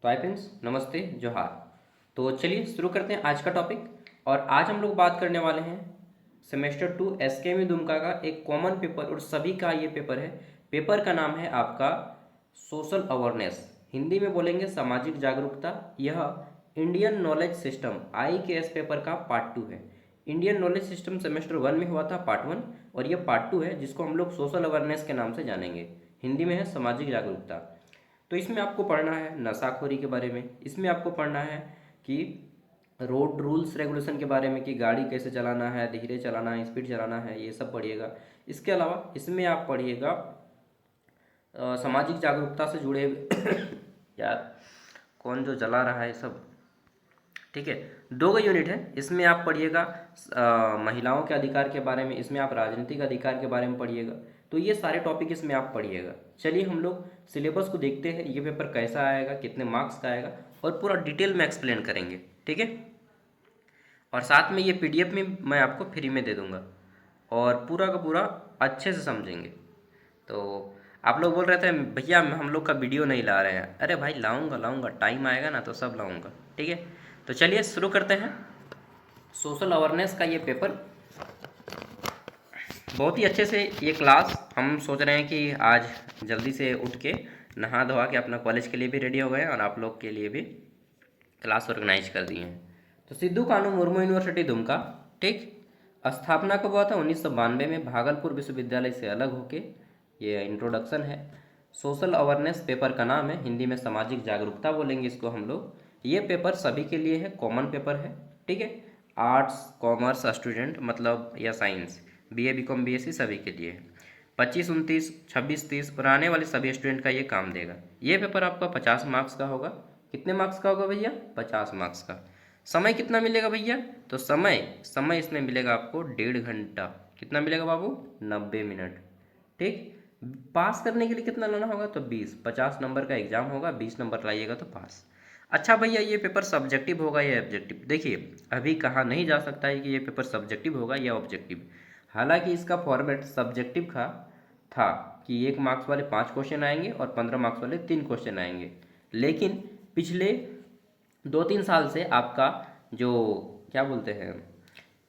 तो hi friends, नमस्ते, जोहार। तो चलिए शुरू करते हैं आज का टॉपिक। और आज हम लोग बात करने वाले हैं सेमेस्टर 2 एसकेएमई दुमका का एक कॉमन पेपर, और सभी का ये पेपर है। पेपर का नाम है आपका सोशल अवेयरनेस, हिंदी में बोलेंगे सामाजिक जागरूकता। यह Indian knowledge system IKS paper का पार्ट 2 है। इंडियन नॉलेज सिस्टम सेमेस्टर 1 में हुआ था पार्ट 1, और यह पार्ट 2 है जिसको हम लोग सोशल अवेयरनेस के नाम से जानेंगे। हिंदी में है सामाजिक जागरूकता। तो इसमें आपको पढ़ना है नशाखोरी के बारे में, इसमें आपको पढ़ना है कि रोड रूल्स रेगुलेशन के बारे में, कि गाड़ी कैसे चलाना है, धीरे चलाना है, स्पीड चलाना है, ये सब पढ़िएगा। इसके अलावा इसमें आप पढ़िएगा सामाजिक जागरूकता से जुड़े यार, कौन जो जला रहा है सब। ठीक है, दो गो यूनिट है। इसमें आप पढ़िएगा महिलाओं के अधिकार के बारे में, इसमें आप राजनीतिक अधिकार के बारे में पढ़िएगा। तो ये सारे टॉपिक इसमें आप पढ़िएगा। चलिए हम लोग सिलेबस को देखते हैं, ये पेपर कैसा आएगा, कितने मार्क्स का आएगा, और पूरा डिटेल में एक्सप्लेन करेंगे। ठीक है, और साथ में ये PDF में मैं आपको फ्री में दे दूंगा, और पूरा का पूरा अच्छे से समझेंगे। तो आप लोग बोल रहे थे भैया हम लोग का वीडियो नहीं ला रहे हैं। अरे भाई लाऊंगा लाऊंगा, टाइम आएगा ना तो सब लाऊंगा। ठीक है, तो चलिए शुरू करते हैं। सोशल अवेयरनेस का ये पेपर बहुत ही अच्छे से, ये क्लास हम सोच रहे हैं कि आज जल्दी से उठ के नहा धोवा के अपना कॉलेज के लिए भी रेडी हो गए, और आप लोग के लिए भी क्लास ऑर्गेनाइज कर दिए हैं। तो सिद्धू कानू मुर्मू यूनिवर्सिटी दुमका, ठीक, स्थापना कब हुआ था? 1992 में, भागलपुर विश्वविद्यालय से अलग होके। ये इंट्रोडक्शन है। सोशल अवेयरनेस पेपर का नाम है, हिंदी में सामाजिक जागरूकता बोलेंगे इसको हम लोग। ये पेपर सभी के लिए है, कॉमन पेपर है। ठीक है, आर्ट्स कॉमर्स स्टूडेंट मतलब, या साइंस, BA BCom BSc सभी के लिए है। 25 29 26 30 और आने वाले सभी स्टूडेंट का ये काम देगा। ये पेपर आपका 50 मार्क्स का होगा। कितने मार्क्स का होगा भैया? 50 मार्क्स का। समय कितना मिलेगा भैया? तो समय समय इसमें मिलेगा आपको 1.5 घंटा। कितना मिलेगा बाबू? 90 मिनट। ठीक, पास करने के लिए कितना लाना होगा? तो 50 नंबर का एग्जाम होगा, 20 नंबर लाइएगा तो पास। अच्छा भैया, ये पेपर सब्जेक्टिव होगा या ऑब्जेक्टिव? देखिए, अभी कहा नहीं जा सकता है कि ये पेपर सब्जेक्टिव होगा या ऑब्जेक्टिव। हालांकि इसका फॉर्मेट सब्जेक्टिव का था कि 1 मार्क्स वाले 5 क्वेश्चन आएंगे और 15 मार्क्स वाले 3 क्वेश्चन आएंगे। लेकिन पिछले 2-3 साल से आपका जो, क्या बोलते हैं,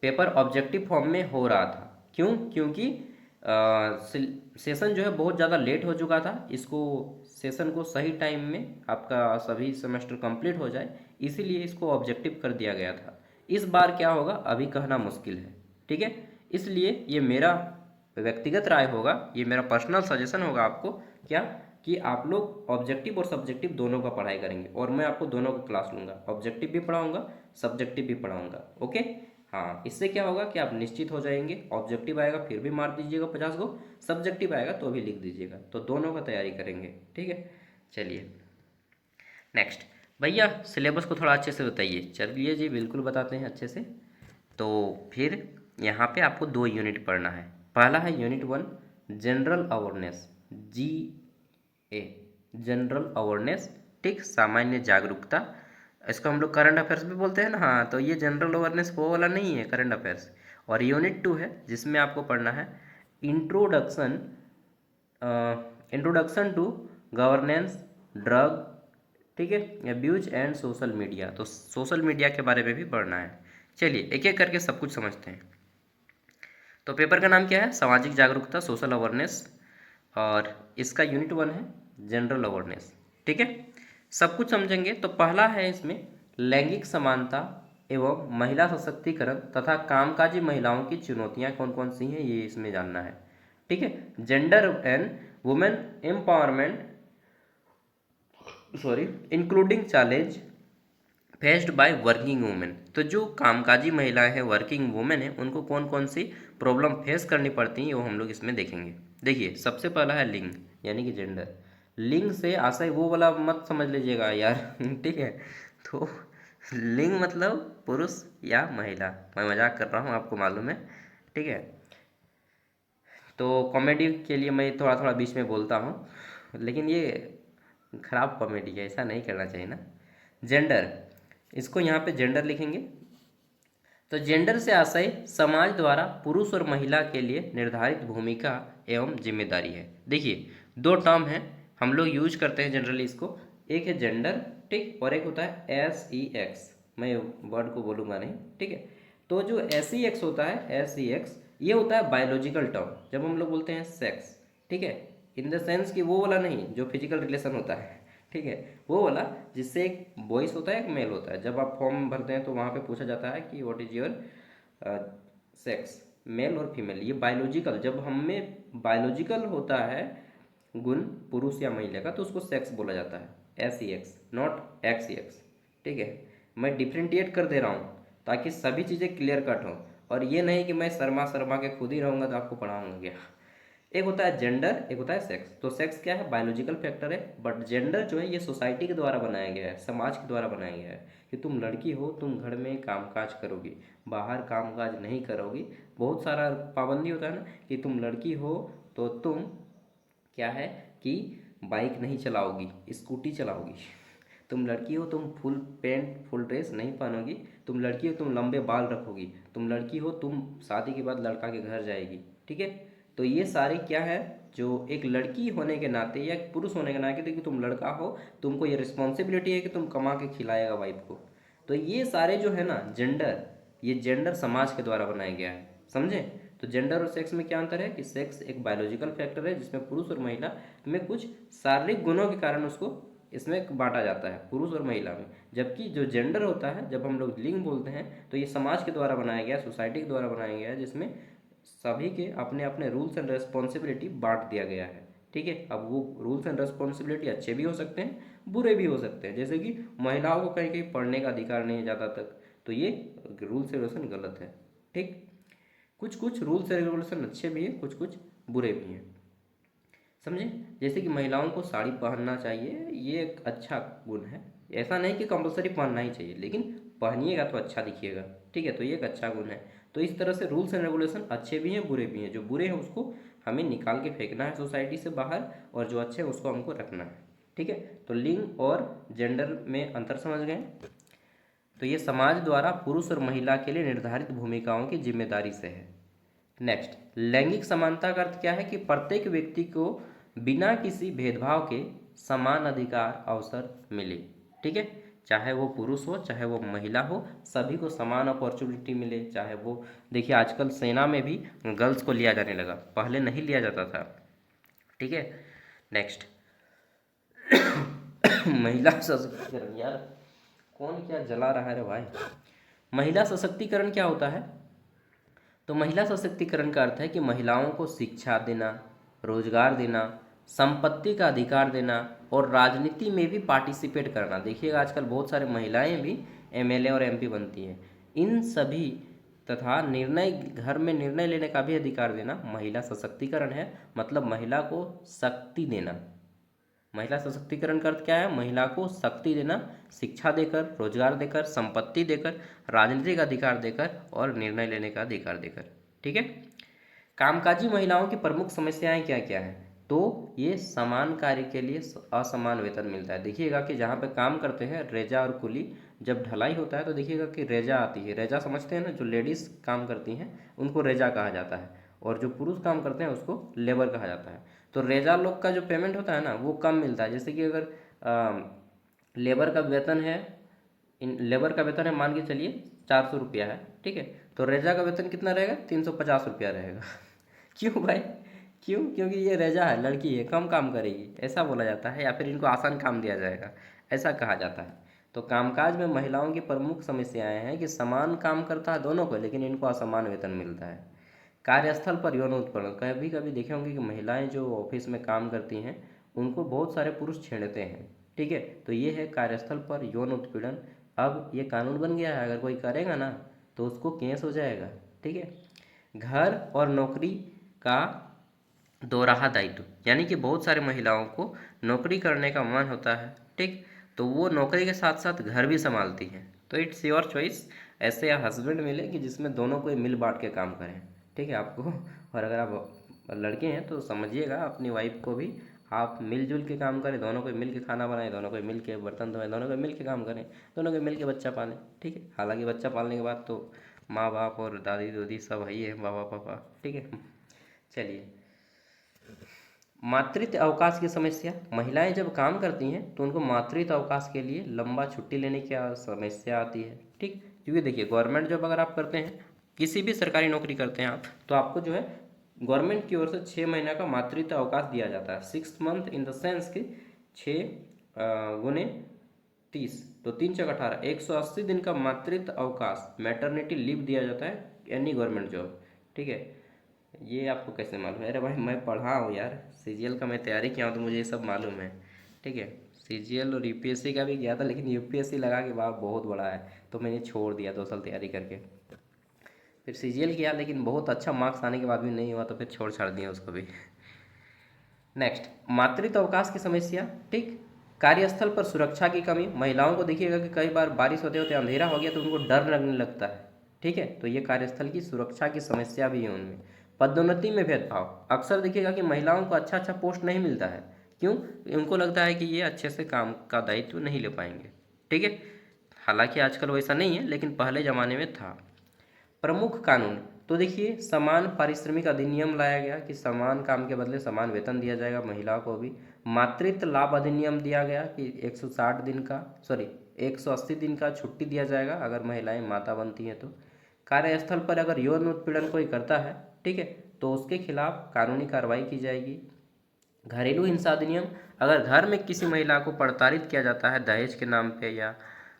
पेपर ऑब्जेक्टिव फॉर्म में हो रहा था। क्यों? क्योंकि सेशन जो है बहुत ज़्यादा लेट हो चुका था। इसको सेशन को सही टाइम में आपका सभी सेमेस्टर कंप्लीट हो जाए, इसीलिए इसको ऑब्जेक्टिव कर दिया गया था। इस बार क्या होगा अभी कहना मुश्किल है। ठीक है, इसलिए ये मेरा व्यक्तिगत राय होगा, ये मेरा पर्सनल सजेशन होगा आपको, क्या कि आप लोग ऑब्जेक्टिव और सब्जेक्टिव दोनों का पढ़ाई करेंगे, और मैं आपको दोनों का क्लास लूँगा, ऑब्जेक्टिव भी पढ़ाऊँगा, सब्जेक्टिव भी पढ़ाऊँगा। ओके, हाँ, इससे क्या होगा कि आप निश्चित हो जाएंगे। ऑब्जेक्टिव आएगा फिर भी मार दीजिएगा 50 को, सब्जेक्टिव आएगा तो भी लिख दीजिएगा, तो दोनों का तैयारी करेंगे। ठीक है, चलिए नेक्स्ट। भैया सिलेबस को थोड़ा अच्छे से बताइए। चलिए जी, बिल्कुल बताते हैं अच्छे से। तो फिर यहाँ पे आपको 2 यूनिट पढ़ना है। पहला है unit 1, general awareness, GA, general awareness. ठीक, सामान्य जागरूकता। इसको हम लोग करंट अफेयर्स भी बोलते हैं ना। हाँ, तो ये जनरल अवेयरनेस वो वाला नहीं है, करंट अफेयर्स। और यूनिट 2 है जिसमें आपको पढ़ना है introduction, introduction to governance, drug, ठीक है, अब्यूज एंड सोशल मीडिया। तो सोशल मीडिया के बारे में भी पढ़ना है। चलिए एक एक करके सब कुछ समझते हैं। तो पेपर का नाम क्या है? सामाजिक जागरूकता, सोशल अवेयरनेस, और इसका यूनिट 1 है जनरल अवेयरनेस। ठीक है, सब कुछ समझेंगे। तो पहला है इसमें लैंगिक समानता एवं महिला सशक्तिकरण तथा कामकाजी महिलाओं की चुनौतियां कौन कौन सी हैं, ये इसमें जानना है। ठीक है, gender and women empowerment, sorry, including challenge faced by working women. तो जो कामकाजी महिलाएं हैं, वर्किंग वुमेन हैं, उनको कौन कौन सी प्रॉब्लम फेस करनी पड़ती हैं वो हम लोग इसमें देखेंगे। देखिए, सबसे पहला है लिंग, यानी कि जेंडर। लिंग से आशय वो वाला मत समझ लीजिएगा यार ठीक है, तो लिंग मतलब पुरुष या महिला। मैं मजाक कर रहा हूँ, आपको मालूम है। ठीक है, तो कॉमेडी के लिए मैं थोड़ा थोड़ा बीच में बोलता हूँ, लेकिन ये खराब कॉमेडी है, ऐसा नहीं करना चाहिए ना। जेंडर, इसको यहाँ पे जेंडर लिखेंगे। तो जेंडर से आशय समाज द्वारा पुरुष और महिला के लिए निर्धारित भूमिका एवं जिम्मेदारी है। देखिए, 2 टर्म है, हम लोग यूज करते हैं जनरली इसको। एक है जेंडर, ठीक, और एक होता है SEX। मैं वर्ड को बोलूँगा नहीं, ठीक है। तो जो SEX होता है, SEX ये होता है बायोलॉजिकल टर्म, जब हम लोग बोलते हैं सेक्स, ठीक है, इन द सेंस कि वो वाला नहीं जो फिजिकल रिलेशन होता है, ठीक है, वो वाला जिससे एक बॉयस होता है एक मेल होता है। जब आप फॉर्म भरते हैं तो वहाँ पे पूछा जाता है कि what is your sex, male और फीमेल। ये बायोलॉजिकल, जब हमें बायोलॉजिकल होता है गुण पुरुष या महिला का, तो उसको सेक्स बोला जाता है, SEX, नॉट XEX, ठीक है। मैं डिफ्रेंटिएट कर दे रहा हूँ ताकि सभी चीज़ें क्लियर कट हों, और ये नहीं कि मैं शर्मा शर्मा के खुद ही रहूँगा तो आपको पढ़ाऊँगा क्या। एक होता है जेंडर, एक होता है सेक्स। तो सेक्स क्या है, बायोलॉजिकल फैक्टर है, बट जेंडर जो है ये सोसाइटी के द्वारा बनाया गया है, समाज के द्वारा बनाया गया है कि तुम लड़की हो, तुम घर में कामकाज करोगी, बाहर कामकाज नहीं करोगी। बहुत सारा पाबंदी होता है ना कि तुम लड़की हो तो तुम क्या है कि बाइक नहीं चलाओगी, स्कूटी चलाओगी। तुम लड़की हो, तुम फुल पैंट फुल ड्रेस नहीं पहनोगी। तुम लड़की हो, तुम लंबे बाल रखोगी। तुम लड़की हो, तुम शादी के बाद लड़का के घर जाएगी, ठीक है। तो ये सारे क्या है, जो एक लड़की होने के नाते या एक पुरुष होने के नाते, देखिए तुम लड़का हो, तुमको ये रिस्पॉन्सिबिलिटी है कि तुम कमा के खिलाएगा वाइफ को। तो ये सारे जो है ना जेंडर, ये जेंडर समाज के द्वारा बनाया गया है, समझे। तो जेंडर और सेक्स में क्या अंतर है कि सेक्स एक बायोलॉजिकल फैक्टर है जिसमें पुरुष और महिला में कुछ शारीरिक गुणों के कारण उसको इसमें बांटा जाता है, पुरुष और महिला में। जबकि जो जेंडर होता है, जब हम लोग लिंग बोलते हैं, तो ये समाज के द्वारा बनाया गया, सोसाइटी के द्वारा बनाया गया है, जिसमें सभी के अपने अपने रूल्स एंड रेस्पॉन्सिबिलिटी बांट दिया गया है, ठीक है। अब वो रूल्स एंड रेस्पॉन्सिबिलिटी अच्छे भी हो सकते हैं, बुरे भी हो सकते हैं। जैसे कि महिलाओं को कहीं कहीं पढ़ने का अधिकार नहीं है ज़्यादा तक, तो ये रूल्स रेगुलेशन गलत है, ठीक। कुछ कुछ रूल्स रेगुलेशन अच्छे भी हैं, कुछ कुछ बुरे भी हैं, समझे। जैसे कि महिलाओं को साड़ी पहनना चाहिए, ये एक अच्छा गुण है। ऐसा नहीं कि कंपलसरी पहनना ही चाहिए, लेकिन पहनिएगा तो अच्छा दिखिएगा, ठीक है। तो ये एक अच्छा गुण है। तो इस तरह से रूल्स एंड रेगुलेशन अच्छे भी हैं, बुरे भी हैं। जो बुरे हैं उसको हमें निकाल के फेंकना है सोसाइटी से बाहर, और जो अच्छे हैं उसको हमको रखना है, ठीक है। तो लिंग और जेंडर में अंतर समझ गए। तो ये समाज द्वारा पुरुष और महिला के लिए निर्धारित भूमिकाओं की जिम्मेदारी से है। नेक्स्ट, लैंगिक समानता का अर्थ क्या है कि प्रत्येक व्यक्ति को बिना किसी भेदभाव के समान अधिकार अवसर मिले, ठीक है। चाहे वो पुरुष हो चाहे वो महिला हो, सभी को समान अपॉर्चुनिटी मिले। चाहे वो, देखिए आजकल सेना में भी गर्ल्स को लिया जाने लगा, पहले नहीं लिया जाता था, ठीक है। नेक्स्ट, महिला सशक्तिकरण, यार कौन क्या जला रहा है रे भाई। महिला सशक्तिकरण क्या होता है, तो महिला सशक्तिकरण का अर्थ है कि महिलाओं को शिक्षा देना, रोजगार देना, संपत्ति का अधिकार देना और राजनीति में भी पार्टिसिपेट करना। देखिएगा आजकल बहुत सारे महिलाएं भी MLA और MP बनती हैं। इन सभी तथा निर्णय, घर में निर्णय लेने का भी अधिकार देना महिला सशक्तिकरण है। मतलब महिला को शक्ति देना। महिला सशक्तिकरण का अर्थ क्या है, महिला को शक्ति देना, शिक्षा देकर, रोजगार देकर, संपत्ति देकर, राजनीतिक अधिकार देकर और निर्णय लेने का अधिकार देकर, ठीक है। कामकाजी महिलाओं की प्रमुख समस्याएं क्या क्या हैं, तो ये समान कार्य के लिए असमान वेतन मिलता है। देखिएगा कि जहाँ पे काम करते हैं रेजा और कुली, जब ढलाई होता है तो देखिएगा कि रेजा आती है। रेजा समझते हैं ना, जो लेडीज़ काम करती हैं उनको रेजा कहा जाता है, और जो पुरुष काम करते हैं उसको लेबर कहा जाता है। तो रेजा लोग का जो पेमेंट होता है ना वो कम मिलता है। जैसे कि अगर लेबर का वेतन है, इन लेबर का वेतन है मान के चलिए 400 रुपया है, ठीक है। तो रेजा का वेतन कितना रहेगा, 350 रुपया रहेगा। क्यों भाई, क्यों, क्योंकि ये रेजा है, लड़की है, कम काम करेगी, ऐसा बोला जाता है। या फिर इनको आसान काम दिया जाएगा, ऐसा कहा जाता है। तो कामकाज में महिलाओं की प्रमुख समस्याएं हैं कि समान काम करता है दोनों को, लेकिन इनको असमान वेतन मिलता है। कार्यस्थल पर यौन उत्पीड़न, कभी कभी देखे होंगे कि महिलाएं जो ऑफिस में काम करती हैं उनको बहुत सारे पुरुष छेड़ते हैं, ठीक है। तो ये है कार्यस्थल पर यौन उत्पीड़न। अब ये कानून बन गया है, अगर कोई करेगा ना तो उसको केस हो जाएगा, ठीक है। घर और नौकरी का दोहरा दायित्व, यानी कि बहुत सारे महिलाओं को नौकरी करने का मन होता है, ठीक। तो वो नौकरी के साथ साथ घर भी संभालती हैं। तो इट्स योर चॉइस, ऐसे हस्बैंड मिले कि जिसमें दोनों को मिल बांट के काम करें, ठीक है आपको। और अगर आप लड़के हैं तो समझिएगा अपनी वाइफ को भी आप मिलजुल के काम करें, दोनों को मिल के खाना बनाएं, दोनों को मिल के बर्तन धोएं, दोनों को मिल के काम करें, दोनों को मिल के बच्चा पालें, ठीक है। हालांकि बच्चा पालने के बाद तो माँ बाप और दादी दादी सब है ही है, पापा पापा, ठीक है। चलिए, मातृत्व अवकाश की समस्या, महिलाएं जब काम करती हैं तो उनको मातृत्व अवकाश के लिए लंबा छुट्टी लेने की समस्या आती है। ठीक, क्योंकि देखिए गवर्नमेंट जॉब अगर आप करते हैं, किसी भी सरकारी नौकरी करते हैं आप, तो आपको जो है गवर्नमेंट की ओर से 6 महीना का मातृत्व अवकाश दिया जाता है। 6 मंथ इन द सेंस कि 6 × 30, तो 3 × 18, 180 दिन का मातृत्व अवकाश मैटरनिटी लीव दिया जाता है एनी गवर्नमेंट जॉब। ठीक है, ये आपको कैसे मालूम है? अरे भाई मैं पढ़ा हूँ यार, सीजीएल का मैं तैयारी किया हूँ तो मुझे ये सब मालूम है। ठीक है, सीजीएल और यूपीएससी का भी किया था, लेकिन यूपीएससी लगा के बाप बहुत बड़ा है तो मैंने छोड़ दिया 2 साल तैयारी करके। फिर सीजीएल किया, लेकिन बहुत अच्छा मार्क्स आने के बाद भी नहीं हुआ तो फिर छोड़ छाड़ दिया उसको भी। नेक्स्ट, मातृत्व अवकाश की समस्या। ठीक, कार्यस्थल पर सुरक्षा की कमी, महिलाओं को देखिएगा कि कई बार बारिश होते होते अंधेरा हो गया तो उनको डर लगने लगता है। ठीक है, तो ये कार्यस्थल की सुरक्षा की समस्या भी है उनमें। पदोन्नति में भेदभाव, अक्सर देखिएगा कि महिलाओं को अच्छा अच्छा पोस्ट नहीं मिलता है। क्यों? उनको लगता है कि ये अच्छे से काम का दायित्व नहीं ले पाएंगे। ठीक है, हालांकि आजकल वैसा नहीं है, लेकिन पहले ज़माने में था। प्रमुख कानून, तो देखिए समान पारिश्रमिक अधिनियम लाया गया कि समान काम के बदले समान वेतन दिया जाएगा महिलाओं को भी। मातृत्व लाभ अधिनियम दिया गया कि 180 दिन का छुट्टी दिया जाएगा अगर महिलाएं माता बनती हैं तो। कार्यस्थल पर अगर यौन उत्पीड़न कोई करता है, ठीक है, तो उसके खिलाफ कानूनी कार्रवाई की जाएगी। घरेलू हिंसा अधिनियम, अगर घर में किसी महिला को प्रताड़ित किया जाता है दहेज के नाम पे या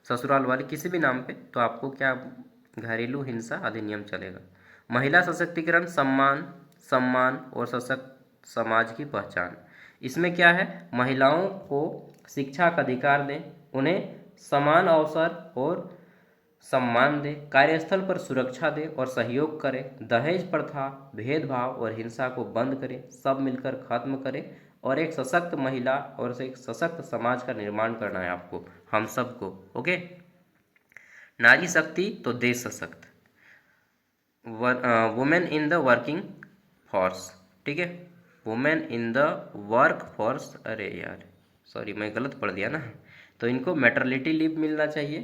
ससुराल वाले किसी भी नाम पे, तो आपको क्या, घरेलू हिंसा अधिनियम चलेगा। महिला सशक्तिकरण, सम्मान सम्मान और सशक्त समाज की पहचान, इसमें क्या है, महिलाओं को शिक्षा का अधिकार दें, उन्हें समान अवसर और सम्मान दे, कार्यस्थल पर सुरक्षा दे और सहयोग करे, दहेज प्रथा, भेदभाव और हिंसा को बंद करे, सब मिलकर खत्म करे, और एक सशक्त महिला और एक सशक्त समाज का निर्माण करना है आपको, हम सबको। ओके, नारी शक्ति तो देश सशक्त, women in the working force. ठीक है, women in the work force, अरे यार सॉरी मैं गलत पढ़ दिया ना, तो इनको मैटरनिटी लीव मिलना चाहिए।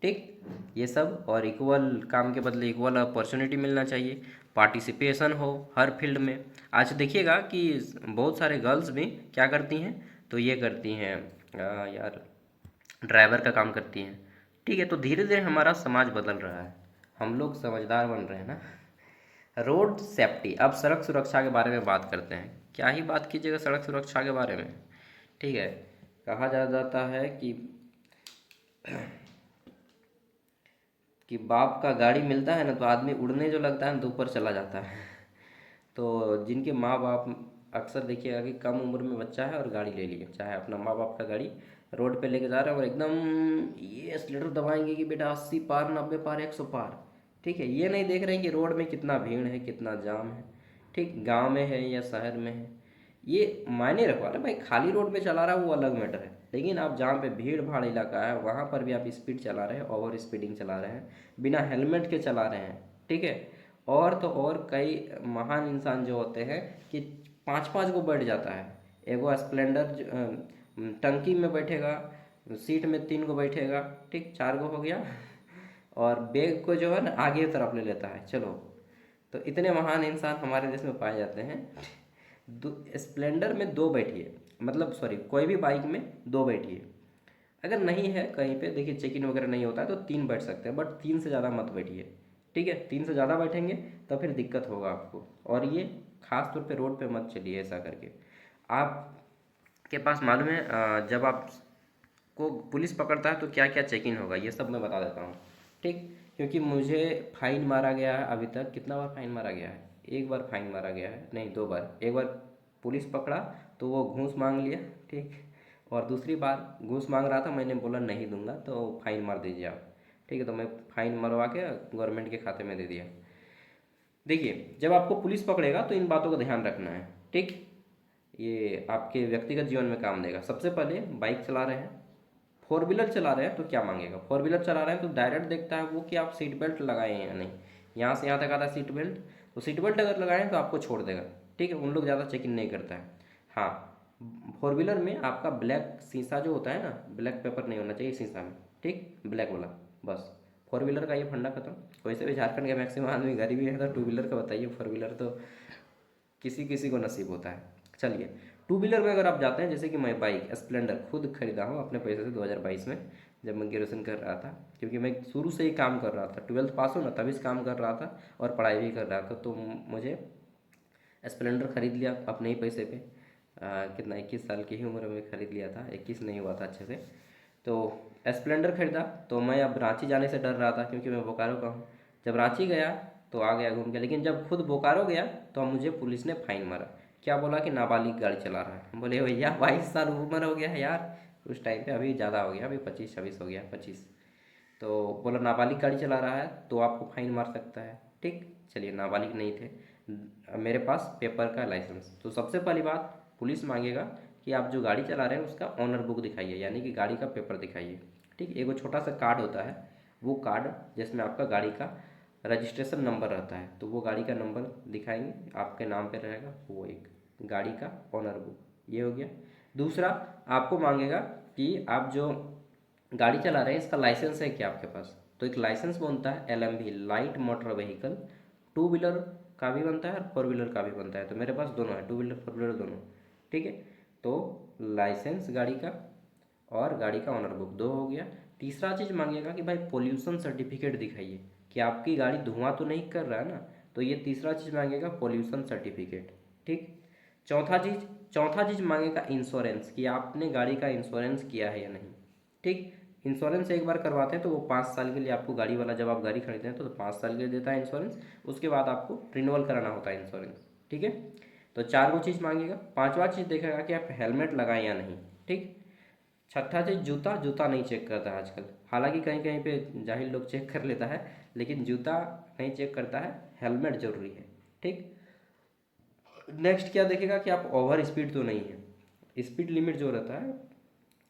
ठीक, ये सब, और इक्वल काम के बदले इक्वल अपॉर्चुनिटी मिलना चाहिए, पार्टिसिपेशन हो हर फील्ड में। आज देखिएगा कि बहुत सारे गर्ल्स भी क्या करती हैं, तो ये करती हैं यार ड्राइवर का काम करती हैं। ठीक है, तो धीरे धीरे हमारा समाज बदल रहा है, हम लोग समझदार बन रहे हैं ना। रोड सेफ्टी, अब सड़क सुरक्षा के बारे में बात करते हैं। क्या ही बात कीजिएगा सड़क सुरक्षा के बारे में। ठीक है, कहा जा जाता है कि बाप का गाड़ी मिलता है ना तो आदमी उड़ने जो लगता है ना तो ऊपर चला जाता है। तो जिनके माँ बाप, अक्सर देखिएगा कि कम उम्र में बच्चा है और गाड़ी ले लिए, चाहे अपना माँ बाप का गाड़ी रोड पे लेके जा रहे हैं और एकदम ये एक्सीलेटर दबाएंगे कि बेटा 80 पार, 90 पार, 100 पार। ठीक है, ये नहीं देख रहे हैं कि रोड में कितना भीड़ है, कितना जाम है। ठीक, गांव में है या शहर में है, ये मायने रखवा रहे भाई। खाली रोड पे चला रहा है वो अलग मैटर है, लेकिन आप जहाँ पे भीड़ भाड़ इलाका है वहाँ पर भी आप स्पीड चला रहे हैं, ओवर स्पीडिंग चला रहे हैं, बिना हेलमेट के चला रहे हैं। ठीक है, और तो और कई महान इंसान जो होते हैं कि 5-5 को बैठ जाता है, एगो स्प्लेंडर टंकी में बैठेगा, सीट में 3 को बैठेगा, ठीक 4 को हो गया, और बैग को जो है ना आगे की तरफ ले लेता है। चलो, तो इतने महान इंसान हमारे देश में पाए जाते हैं। स्प्लेंडर में 2 बैठिए, मतलब सॉरी कोई भी बाइक में 2 बैठिए। अगर नहीं है कहीं पे देखिए चेक इन वगैरह नहीं होता है तो 3 बैठ सकते हैं, बट 3 से ज़्यादा मत बैठिए। ठीक है, 3 से ज़्यादा बैठेंगे तो फिर दिक्कत होगा आपको, और ये खास तौर पे रोड पे मत चलिए ऐसा करके। आपके पास मालूम है जब आपको पुलिस पकड़ता है तो क्या क्या चेक इन होगा, ये सब मैं बता देता हूँ। ठीक, क्योंकि मुझे फाइन मारा गया है अभी तक, कितना बार फाइन मारा गया है, 1 बार फाइन मारा गया है, नहीं 2 बार। एक बार पुलिस पकड़ा तो वो घूस मांग लिया, ठीक, और दूसरी बार घूस मांग रहा था, मैंने बोला नहीं दूंगा तो फाइन मार दीजिए आप। ठीक है, तो मैं फाइन मरवा के गवर्नमेंट के खाते में दे दिया। देखिए जब आपको पुलिस पकड़ेगा तो इन बातों का ध्यान रखना है। ठीक, ये आपके व्यक्तिगत जीवन में काम देगा। सबसे पहले बाइक चला रहे हैं, 4 व्हीलर चला रहे हैं तो क्या मांगेगा, 4 व्हीलर चला रहे हैं तो डायरेक्ट देखता है वो कि आप सीट बेल्ट लगाए हैं या नहीं। यहाँ से यहाँ तक आता है सीट बेल्ट, तो सीट बेल्ट अगर लगाएं तो आपको छोड़ देगा। ठीक है, उन लोग ज़्यादा चेक इन नहीं करता है। हाँ, 4 व्हीलर में आपका ब्लैक शीशा जो होता है ना, ब्लैक पेपर नहीं होना चाहिए शीशा में। ठीक, ब्लैक वाला, बस 4 व्हीलर का ये फंडा खत्म। वैसे भी झारखंड के मैक्सिमम आदमी गरीबी है तो 2 व्हीलर का बताइए, 4 व्हीलर तो किसी किसी को नसीब होता है। चलिए, टू व्हीलर में अगर आप जाते हैं, जैसे कि मैं बाइक स्प्लेंडर खुद खरीदा हूँ अपने पैसे से 2022 में, जब मैं ग्रेजुएशन कर रहा था, क्योंकि मैं शुरू से ही काम कर रहा था, 12th पास हूँ ना तभी से काम कर रहा था और पढ़ाई भी कर रहा था, तो मुझे स्प्लेंडर खरीद लिया अपने ही पैसे पे। कितना 21 साल की ही उम्र में खरीद लिया था, 21 नहीं हुआ था अच्छे से। तो स्प्लेंडर खरीदा, तो मैं अब रांची जाने से डर रहा था क्योंकि मैं बोकारो का हूँ। जब रांची गया तो आ गया घूम के, लेकिन जब खुद बोकारो गया तो मुझे पुलिस ने फाइन मारा। क्या बोला कि नाबालिग गाड़ी चला रहा है। हम बोले भैया 22 साल उम्र हो गया है यार उस टाइम पे, अभी ज़्यादा हो गया, अभी 25-26 हो गया, 25। तो बोला नाबालिग गाड़ी चला रहा है तो आपको फाइन मार सकता है। ठीक, चलिए नाबालिग नहीं थे, मेरे पास पेपर का लाइसेंस। तो सबसे पहली बात पुलिस मांगेगा कि आप जो गाड़ी चला रहे हैं उसका ऑनर बुक दिखाइए, यानी कि गाड़ी का पेपर दिखाइए। ठीक, एक वो छोटा सा कार्ड होता है, वो कार्ड जिसमें आपका गाड़ी का रजिस्ट्रेशन नंबर रहता है, तो वो गाड़ी का नंबर दिखाएंगे, आपके नाम पे रहेगा, वो एक गाड़ी का ऑनर बुक, ये हो गया। दूसरा आपको मांगेगा कि आप जो गाड़ी चला रहे हैं इसका लाइसेंस है क्या आपके पास, तो एक लाइसेंस बनता है LMV, light motor vehicle, two wheeler का भी बनता है और फोर व्हीलर का भी बनता है, तो मेरे पास दोनों है, टू व्हीलर फोर व्हीलर दोनों। ठीक है, तो लाइसेंस गाड़ी का और गाड़ी का ऑनर बुक, दो हो गया। तीसरा चीज़ मांगेगा कि भाई पोल्यूशन सर्टिफिकेट दिखाइए कि आपकी गाड़ी धुआं तो नहीं कर रहा है ना, तो ये तीसरा चीज़ मांगेगा पोल्यूशन सर्टिफिकेट। ठीक, चौथा चीज़ मांगेगा इंश्योरेंस, कि आपने गाड़ी का इंश्योरेंस किया है या नहीं। ठीक, इंश्योरेंस एक बार करवाते हैं तो वो 5 साल के लिए आपको, गाड़ी वाला जब आप गाड़ी खरीदते हैं तो 5 साल के लिए देता है इंश्योरेंस, उसके बाद आपको रिन्यूअल कराना होता है इंश्योरेंस। ठीक है, तो चार वो चीज़ मांगेगा। पांचवा चीज़ देखेगा कि आप हेलमेट लगाएं या नहीं। ठीक, छठा चीज़ जूता, जूता नहीं चेक करता है आजकल, हालांकि कहीं कहीं पे जाहिल लोग चेक कर लेता है, लेकिन जूता नहीं चेक करता है, हेलमेट जरूरी है। ठीक, नेक्स्ट क्या देखेगा कि आप ओवर स्पीड तो नहीं है, स्पीड लिमिट जो रहता है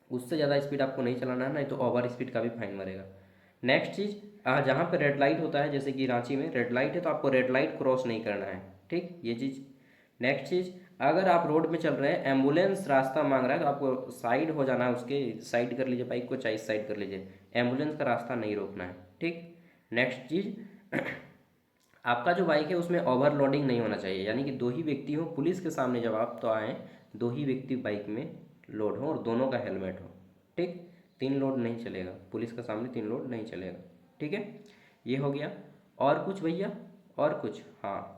उससे ज़्यादा स्पीड आपको नहीं चलाना है, नहीं तो ओवर स्पीड का भी फाइन मरेगा। नेक्स्ट चीज़, जहाँ पे रेड लाइट होता है, जैसे कि रांची में रेड लाइट है तो आपको रेड लाइट क्रॉस नहीं करना है। ठीक, ये चीज़। नेक्स्ट चीज़, अगर आप रोड में चल रहे हैं, एम्बुलेंस रास्ता मांग रहा है तो आपको साइड हो जाना है, उसके साइड कर लीजिए बाइक को, चाहे साइड कर लीजिए, एम्बुलेंस का रास्ता नहीं रोकना है। ठीक, नेक्स्ट चीज़ आपका जो बाइक है उसमें ओवरलोडिंग नहीं होना चाहिए, यानी कि दो ही व्यक्ति हो पुलिस के सामने जब आप तो आएँ, दो ही व्यक्ति बाइक में लोड हो और दोनों का हेलमेट हो। ठीक, तीन लोड नहीं चलेगा, पुलिस के सामने तीन लोड नहीं चलेगा। ठीक है, ये हो गया। और कुछ भैया, और कुछ, हाँ,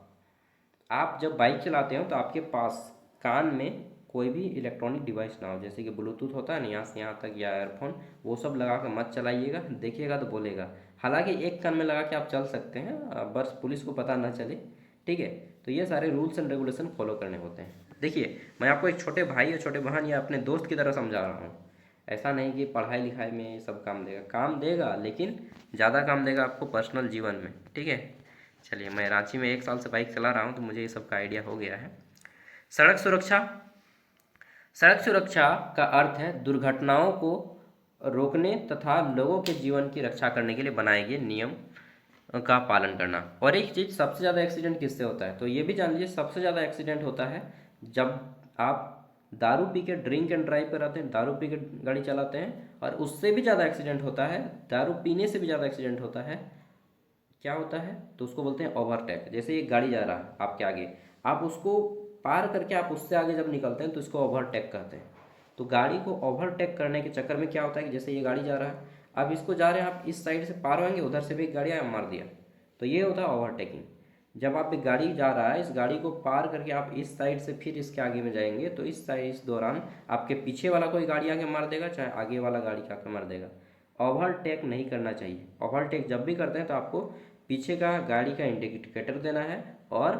आप जब बाइक चलाते हो तो आपके पास कान में कोई भी इलेक्ट्रॉनिक डिवाइस ना हो, जैसे कि ब्लूटूथ होता है ना यहाँ से यहाँ तक, या एयरफोन, वो सब लगा कर मत चलाइएगा, देखिएगा तो बोलेगा। हालांकि एक कान में लगा के आप चल सकते हैं, बस पुलिस को पता ना चले। ठीक है, तो ये सारे रूल्स एंड रेगुलेशन फॉलो करने होते हैं। देखिए, मैं आपको एक छोटे भाई या छोटे बहन या अपने दोस्त की तरह समझा रहा हूँ, ऐसा नहीं कि पढ़ाई लिखाई में ये सब काम देगा, काम देगा लेकिन ज़्यादा काम देगा आपको पर्सनल जीवन में। ठीक है, चलिए, मैं रांची में 1 साल से बाइक चला रहा हूँ तो मुझे ये सब का आइडिया हो गया है। सड़क सुरक्षा, सड़क सुरक्षा का अर्थ है दुर्घटनाओं को रोकने तथा लोगों के जीवन की रक्षा करने के लिए बनाए गए नियम का पालन करना। और एक चीज़, सबसे ज़्यादा एक्सीडेंट किससे होता है, तो ये भी जान लीजिए, सबसे ज़्यादा एक्सीडेंट होता है जब आप दारू पी के ड्रिंक एंड ड्राइव पर रहते हैं, दारू पी के गाड़ी चलाते हैं, और उससे भी ज़्यादा एक्सीडेंट होता है, दारू पीने से भी ज़्यादा एक्सीडेंट होता है, क्या होता है, तो उसको बोलते हैं ओवरटेक। जैसे एक गाड़ी जा रहा है आपके आगे, आप उसको पार करके आप उससे आगे जब निकलते हैं तो इसको ओवरटेक कहते हैं। तो गाड़ी को ओवरटेक करने के चक्कर में क्या होता है कि जैसे ये गाड़ी जा रहा है, अब इसको जा रहे हैं, आप इस साइड से पार होंगे, उधर से भी एक गाड़ी आया मार दिया, तो ये होता है ओवरटेकिंग। जब आप एक गाड़ी जा रहा है, इस गाड़ी को पार करके आप इस साइड से फिर इसके आगे में जाएंगे, तो इस साइड, इस दौरान आपके पीछे वाला कोई गाड़ी आके मार देगा, चाहे आगे वाला गाड़ी आके मार देगा। ओवरटेक नहीं करना चाहिए। ओवरटेक जब भी करते हैं तो आपको पीछे का गाड़ी का इंडिकेटर देना है और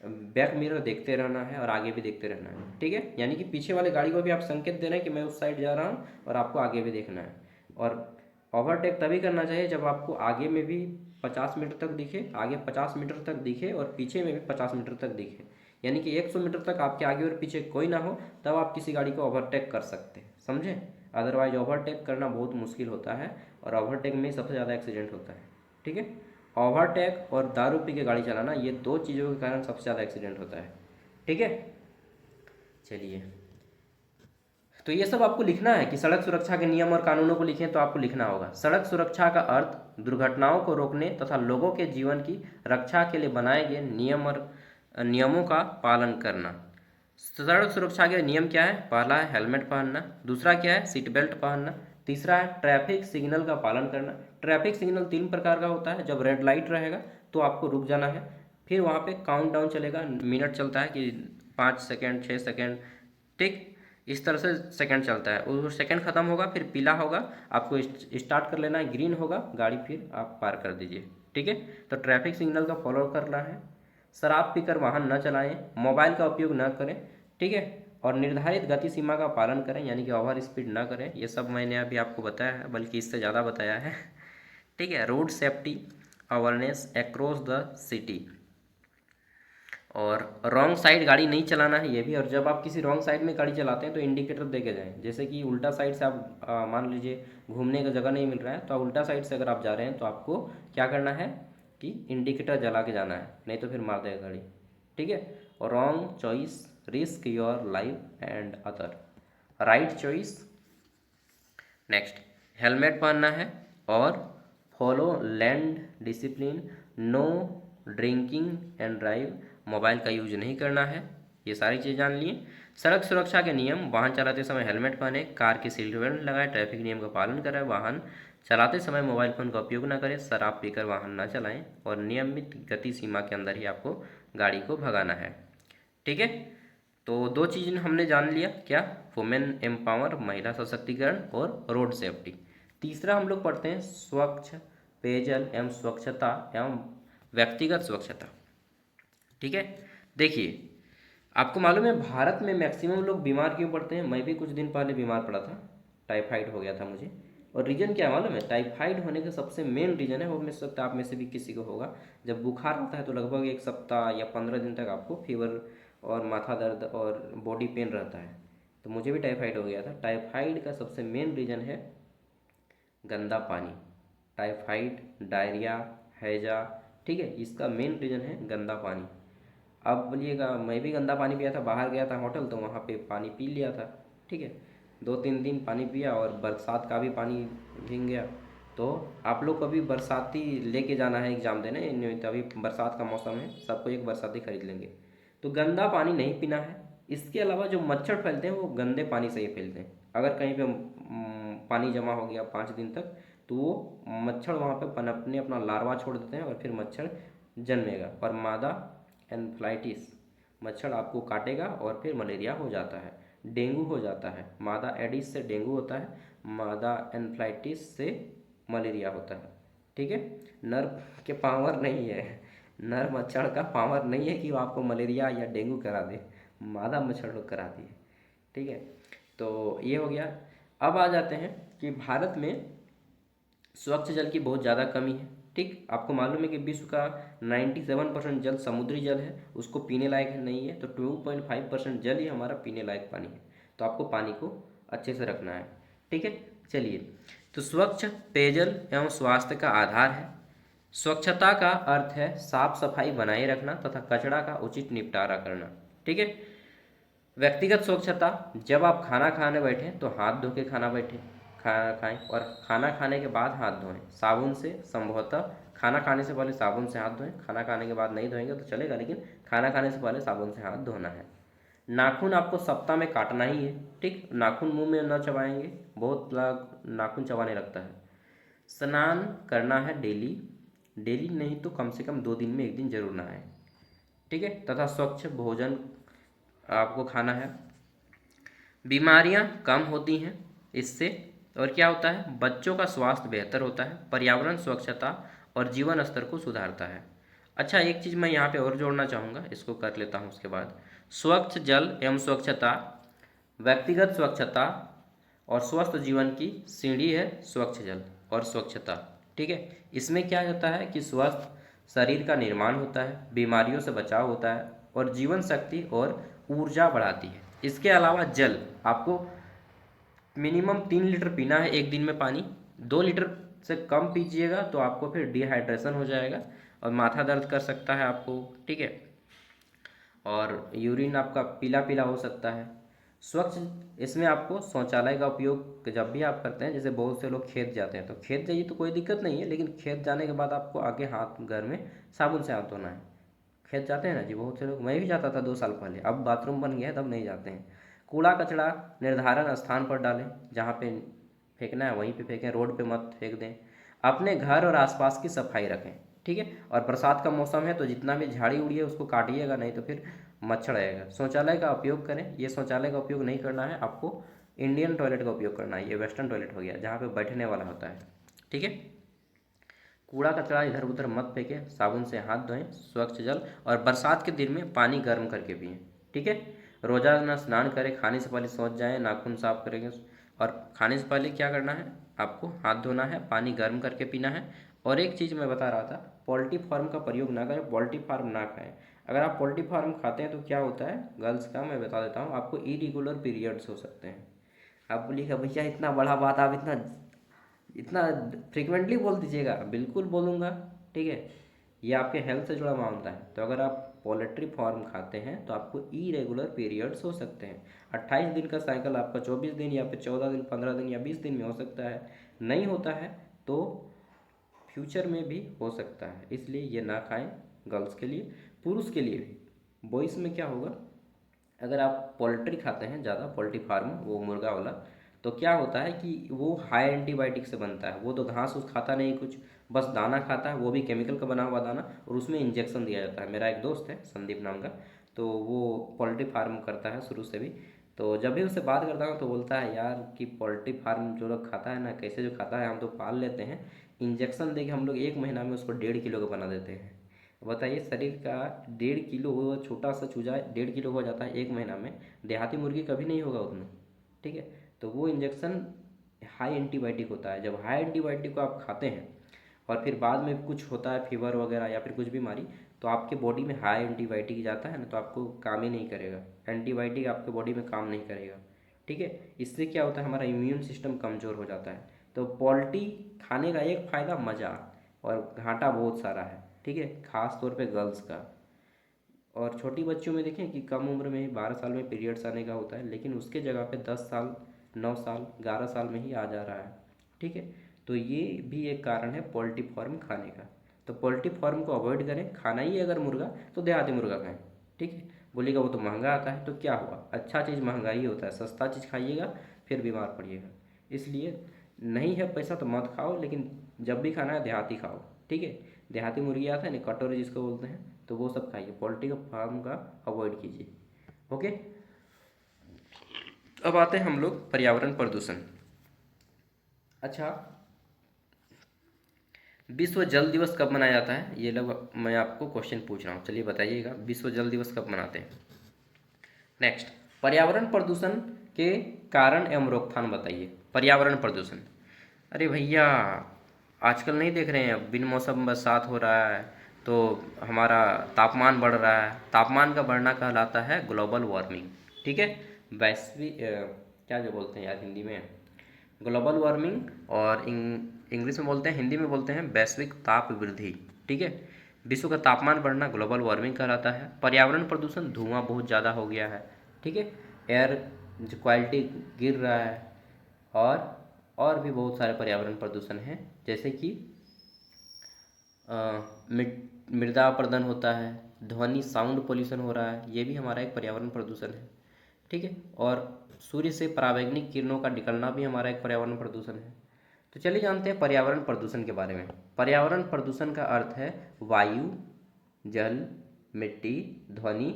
बैक मिरर देखते रहना है और आगे भी देखते रहना है। ठीक है, यानी कि पीछे वाले गाड़ी को भी आप संकेत दे रहे हैं कि मैं उस साइड जा रहा हूँ, और आपको आगे भी देखना है। और ओवरटेक तभी करना चाहिए जब आपको आगे में भी 50 मीटर तक दिखे, आगे 50 मीटर तक दिखे और पीछे में भी 50 मीटर तक दिखे, यानी कि 100 मीटर तक आपके आगे और पीछे कोई ना हो, तब आप किसी गाड़ी को ओवरटेक कर सकते हैं, समझे। अदरवाइज ओवरटेक करना बहुत मुश्किल होता है, और ओवरटेक में ही सबसे ज़्यादा एक्सीडेंट होता है। ठीक है, ओवरटेक और दारू पी के गाड़ी चलाना, ये दो चीज़ों के कारण सबसे ज़्यादा एक्सीडेंट होता है। ठीक है, चलिए, तो ये सब आपको लिखना है कि सड़क सुरक्षा के नियम और कानूनों को लिखें, तो आपको लिखना होगा सड़क सुरक्षा का अर्थ दुर्घटनाओं को रोकने तथा लोगों के जीवन की रक्षा के लिए बनाए गए नियमों का पालन करना। सड़क सुरक्षा के नियम क्या है? पहला है हेलमेट पहनना, दूसरा क्या है? सीट बेल्ट पहनना, तीसरा है ट्रैफिक सिग्नल का पालन करना। ट्रैफिक सिग्नल 3 प्रकार का होता है। जब रेड लाइट रहेगा तो आपको रुक जाना है, फिर वहाँ पे काउंट डाउन चलेगा, मिनट चलता है कि 5 सेकेंड 6 सेकेंड, ठीक, इस तरह से सेकंड चलता है। वो सेकंड खत्म होगा फिर पीला होगा, आपको स्टार्ट कर लेना है, ग्रीन होगा गाड़ी फिर आप पार कर दीजिए, ठीक है। तो ट्रैफिक सिग्नल का फॉलो करना है। शराब पीकर वाहन न चलाएं, मोबाइल का उपयोग न करें, ठीक है, और निर्धारित गति सीमा का पालन करें, यानी कि ओवर स्पीड ना करें। ये सब मैंने अभी आपको बताया है, बल्कि इससे ज़्यादा बताया है, ठीक है। Road safety awareness across the city. और रॉन्ग साइड गाड़ी नहीं चलाना है ये भी। और जब आप किसी रॉन्ग साइड में गाड़ी चलाते हैं तो इंडिकेटर दे के जाएं। जैसे कि उल्टा साइड से आप मान लीजिए घूमने का जगह नहीं मिल रहा है, तो उल्टा साइड से अगर आप जा रहे हैं तो आपको क्या करना है कि इंडिकेटर जला के जाना है, नहीं तो फिर मार देगा गाड़ी, ठीक है। और wrong choice risk your life and other. Right choice, next, helmet पहनना है और follow land discipline, no drinking and drive, mobile का यूज नहीं करना है। ये सारी चीज़ जान लिए। सड़क सुरक्षा के नियम, वाहन चलाते समय हेलमेट पहने, कार की सीट बेल्ट लगाए, ट्रैफिक नियम का पालन करें, वाहन चलाते समय मोबाइल फ़ोन का उपयोग न करें, शराब पीकर वाहन न चलाएं, और नियमित गति सीमा के अंदर ही आपको गाड़ी को भगाना है, ठीक है। तो दो चीज़ हमने जान लिया, क्या? वुमेन एम्पावर, महिला सशक्तिकरण, और रोड सेफ्टी। तीसरा हम लोग पढ़ते हैं स्वच्छ पेयजल एवं स्वच्छता एवं व्यक्तिगत स्वच्छता, ठीक है। देखिए, आपको मालूम है भारत में मैक्सिमम लोग बीमार क्यों पड़ते हैं? मैं भी कुछ दिन पहले बीमार पड़ा था, टाइफाइड हो गया था मुझे। और रीज़न क्या है मालूम है? टाइफाइड होने का सबसे मेन रीज़न है, वो मिल सकता है आप में से भी किसी को होगा, जब बुखार आता है तो लगभग 1 सप्ताह या 15 दिन तक आपको फीवर और माथा दर्द और बॉडी पेन रहता है। तो मुझे भी टाइफाइड हो गया था। टाइफाइड का सबसे मेन रीज़न है गंदा पानी। टाइफाइड, डायरिया, हैजा, ठीक है, इसका मेन रीज़न है गंदा पानी। अब बोलिएगा, मैं भी गंदा पानी पिया था, बाहर गया था होटल तो वहाँ पे पानी पी लिया था, ठीक है, 2-3 दिन पानी पिया और बरसात का भी पानी भीग गया। तो आप लोग को भी बरसाती लेके जाना है एग्ज़ाम देने, नहीं तो अभी बरसात का मौसम है, सबको एक बरसाती खरीद लेंगे। तो गंदा पानी नहीं पीना है। इसके अलावा जो मच्छर फैलते हैं वो गंदे पानी से ही फैलते हैं। अगर कहीं पे पानी जमा हो गया 5 दिन तक, तो वो मच्छर वहाँ पे पनपने अपना लार्वा छोड़ देते हैं और फिर मच्छर जन्मेगा, और मादा एन्फ्लाइटिस, मच्छर आपको काटेगा और फिर मलेरिया हो जाता है, डेंगू हो जाता है। मादा एडिस से डेंगू होता है, मादा एन्फ्लाइटिस से मलेरिया होता है, ठीक है। नर के पावर नहीं है, नर मच्छर का पावर नहीं है कि वो आपको मलेरिया या डेंगू करा दे, मादा मच्छर लोग करा दिए, ठीक है। तो ये हो गया। अब आ जाते हैं कि भारत में स्वच्छ जल की बहुत ज़्यादा कमी है, ठीक। आपको मालूम है कि विश्व का 97% जल समुद्री जल है, उसको पीने लायक नहीं है। तो 2.5% जल ही हमारा पीने लायक पानी है। तो आपको पानी को अच्छे से रखना है, ठीक है। चलिए, तो स्वच्छ पेयजल एवं स्वास्थ्य का आधार है। स्वच्छता का अर्थ है साफ सफाई बनाए रखना तथा कचरा का उचित निपटारा करना, ठीक है। व्यक्तिगत स्वच्छता, जब आप खाना खाने बैठें तो हाथ धो के खाना बैठें, खाना खाएं, और खाना खाने के बाद हाथ धोएं साबुन से। संभवतः खाना खाने से पहले साबुन से हाथ धोएं, खाना खाने के बाद नहीं धोएंगे तो चलेगा, लेकिन खाना खाने से पहले साबुन से हाथ धोना है। नाखून आपको सप्ताह में काटना ही है, ठीक। नाखून मुंह में न चबाएंगे, बहुत लोग नाखून चबाने लगता है। स्नान करना है डेली, डेली नहीं तो कम से कम 2 दिन में 1 दिन जरूर नहाएं, ठीक है। तथा स्वच्छ भोजन आपको खाना है। बीमारियां कम होती हैं इससे, और क्या होता है, बच्चों का स्वास्थ्य बेहतर होता है, पर्यावरण स्वच्छता और जीवन स्तर को सुधारता है। अच्छा, एक चीज़ मैं यहाँ पे और जोड़ना चाहूँगा, इसको कर लेता हूँ उसके बाद। स्वच्छ जल एवं स्वच्छता, व्यक्तिगत स्वच्छता और स्वस्थ जीवन की सीढ़ी है स्वच्छ जल और स्वच्छता, ठीक है। इसमें क्या होता है कि स्वस्थ शरीर का निर्माण होता है, बीमारियों से बचाव होता है, और जीवन शक्ति और ऊर्जा बढ़ाती है। इसके अलावा जल आपको मिनिमम 3 लीटर पीना है एक दिन में पानी। 2 लीटर से कम पीजिएगा तो आपको फिर डिहाइड्रेशन हो जाएगा और माथा दर्द कर सकता है आपको, ठीक है, और यूरिन आपका पीला पीला हो सकता है। स्वच्छ, इसमें आपको शौचालय का उपयोग जब भी आप करते हैं, जैसे बहुत से लोग खेत जाते हैं तो खेत जाइए तो कोई दिक्कत नहीं है, लेकिन खेत जाने के बाद आपको आगे हाथ घर में साबुन से हाथ धोना है। खेत जाते हैं ना जी बहुत से लोग, मैं भी जाता था 2 साल पहले, अब बाथरूम बन गया है तब नहीं जाते हैं। कूड़ा कचरा निर्धारण स्थान पर डालें, जहाँ पे फेंकना है वहीं पे फेंकें, रोड पे मत फेंक दें। अपने घर और आसपास की सफाई रखें, ठीक है। और बरसात का मौसम है तो जितना भी झाड़ी उड़ी है उसको काटिएगा, नहीं तो फिर मच्छर आएगा। शौचालय का उपयोग करें, ये शौचालय का उपयोग नहीं करना है आपको, इंडियन टॉयलेट का उपयोग करना है, ये वेस्टर्न टॉयलेट हो गया जहाँ पे बैठने वाला होता है, ठीक है। कूड़ा कचरा इधर उधर मत फेंकें, साबुन से हाथ धोएं, स्वच्छ जल, और बरसात के दिन में पानी गर्म करके पिएं, ठीक है। रोजाना स्नान करें, खाने से पहले शौच जाएं, नाखून साफ करेंगे, और खाने से पहले क्या करना है आपको, हाथ धोना है, पानी गर्म करके पीना है। और एक चीज़ मैं बता रहा था, पोल्ट्री फार्म का प्रयोग ना करें, पोल्ट्री फार्म ना खाएं। अगर आप पोल्ट्री फार्म खाते हैं तो क्या होता है गर्ल्स का, मैं बता देता हूँ आपको, इरेगुलर पीरियड्स हो सकते हैं। आप बोलिएगा भैया इतना बड़ा बात आप इतना इतना फ्रिक्वेंटली बोल दीजिएगा, बिल्कुल बोलूँगा, ठीक है। ये आपके हेल्थ से जुड़ा मामला है, तो अगर आप पोल्ट्री फार्म खाते हैं तो आपको इरेगुलर पीरियड्स हो सकते हैं। 28 दिन का साइकिल आपका 24 दिन या फिर 14 दिन, 15 दिन या 20 दिन में हो सकता है। नहीं होता है तो फ्यूचर में भी हो सकता है, इसलिए ये ना खाएं, गर्ल्स के लिए। पुरुष के लिए भी, बॉयज़ में क्या होगा, अगर आप पोल्ट्री खाते हैं ज़्यादा, पोल्ट्री फार्म वो मुर्गा वाला, तो क्या होता है कि वो हाई एंटीबायोटिक से बनता है, वो तो घास उस खाता नहीं कुछ, बस दाना खाता है, वो भी केमिकल का बना हुआ दाना, और उसमें इंजेक्शन दिया जाता है। मेरा एक दोस्त है संदीप नाम का, तो वो पोल्ट्री फार्म करता है शुरू से भी, तो जब भी उससे बात करता हूँ तो बोलता है यार कि पोल्ट्री फार्म जो लोग खाता है ना, कैसे जो खाता है, हम तो पाल लेते हैं, इंजेक्शन दे के हम लोग 1 महीना में उसको 1.5 किलो का बना देते हैं। बताइए, शरीर का 1.5 किलो हो, छोटा सा चूजा 1.5 किलो हो जाता है 1 महीना में, देहाती मुर्गी कभी नहीं होगा उतना, ठीक है। तो वो इंजेक्शन हाई एंटीबायोटिक होता है, जब हाई एंटीबायोटिक को आप खाते हैं और फिर बाद में कुछ होता है फीवर वगैरह या फिर कुछ बीमारी, तो आपके बॉडी में हाई एंटीबायोटिक जाता है ना, तो आपको काम ही नहीं करेगा, एंटीबायोटिक आपके बॉडी में काम नहीं करेगा, ठीक है। इससे क्या होता है, हमारा इम्यून सिस्टम कमज़ोर हो जाता है। तो पोल्ट्री खाने का एक फ़ायदा मज़ा, और घाटा बहुत सारा है, ठीक है, खास तौर पे गर्ल्स का। और छोटी बच्चियों में देखें कि कम उम्र में ही 12 साल में पीरियड्स आने का होता है, लेकिन उसके जगह पे 10 साल, 9 साल, 11 साल में ही आ जा रहा है, ठीक है। तो ये भी एक कारण है पोल्ट्री फार्म खाने का। तो पोल्ट्री फार्म को अवॉइड करें, खाना ही अगर मुर्गा तो देहाती मुर्गा खाएं, ठीक है। बोलिएगा वो तो महंगा आता है, तो क्या हुआ, अच्छा चीज़ महंगा ही होता है, सस्ता चीज़ खाइएगा फिर बीमार पड़िएगा। इसलिए नहीं है पैसा तो मत खाओ, लेकिन जब भी खाना है देहाती खाओ, ठीक है। देहाती मुर्गी आता है ना, कटोरी जिसको बोलते हैं, तो वो सब खाइए, पोल्ट्री का फार्म का अवॉइड कीजिए, ओके। अब आते हैं हम लोग पर्यावरण प्रदूषण। अच्छा, विश्व जल दिवस कब मनाया जाता है, ये लोग मैं आपको क्वेश्चन पूछ रहा हूँ, चलिए बताइएगा विश्व जल दिवस कब मनाते हैं। नेक्स्ट, पर्यावरण प्रदूषण के कारण एवं रोकथाम बताइए। पर्यावरण प्रदूषण, अरे भैया आजकल नहीं देख रहे हैं बिन मौसम बरसात हो रहा है, तो हमारा तापमान बढ़ रहा है, तापमान का बढ़ना कहलाता है ग्लोबल वार्मिंग, ठीक है। वैश्विक क्या जो बोलते हैं यार हिंदी में, ग्लोबल वार्मिंग, और इंग्लिश में बोलते हैं, हिंदी में बोलते हैं वैश्विक ताप वृद्धि, ठीक है। विश्व का तापमान बढ़ना ग्लोबल वार्मिंग कहलाता है। पर्यावरण प्रदूषण, धुआं बहुत ज़्यादा हो गया है, ठीक है, एयर जो क्वालिटी गिर रहा है, और भी बहुत सारे पर्यावरण प्रदूषण हैं, जैसे कि मृदा अपरदन होता है, ध्वनि साउंड पोल्यूशन हो रहा है, ये भी हमारा एक पर्यावरण प्रदूषण है, ठीक है। और सूर्य से पराबैंगनी किरणों का निकलना भी हमारा एक पर्यावरण प्रदूषण है। तो चलिए जानते हैं पर्यावरण प्रदूषण के बारे में। पर्यावरण प्रदूषण का अर्थ है वायु, जल, मिट्टी, ध्वनि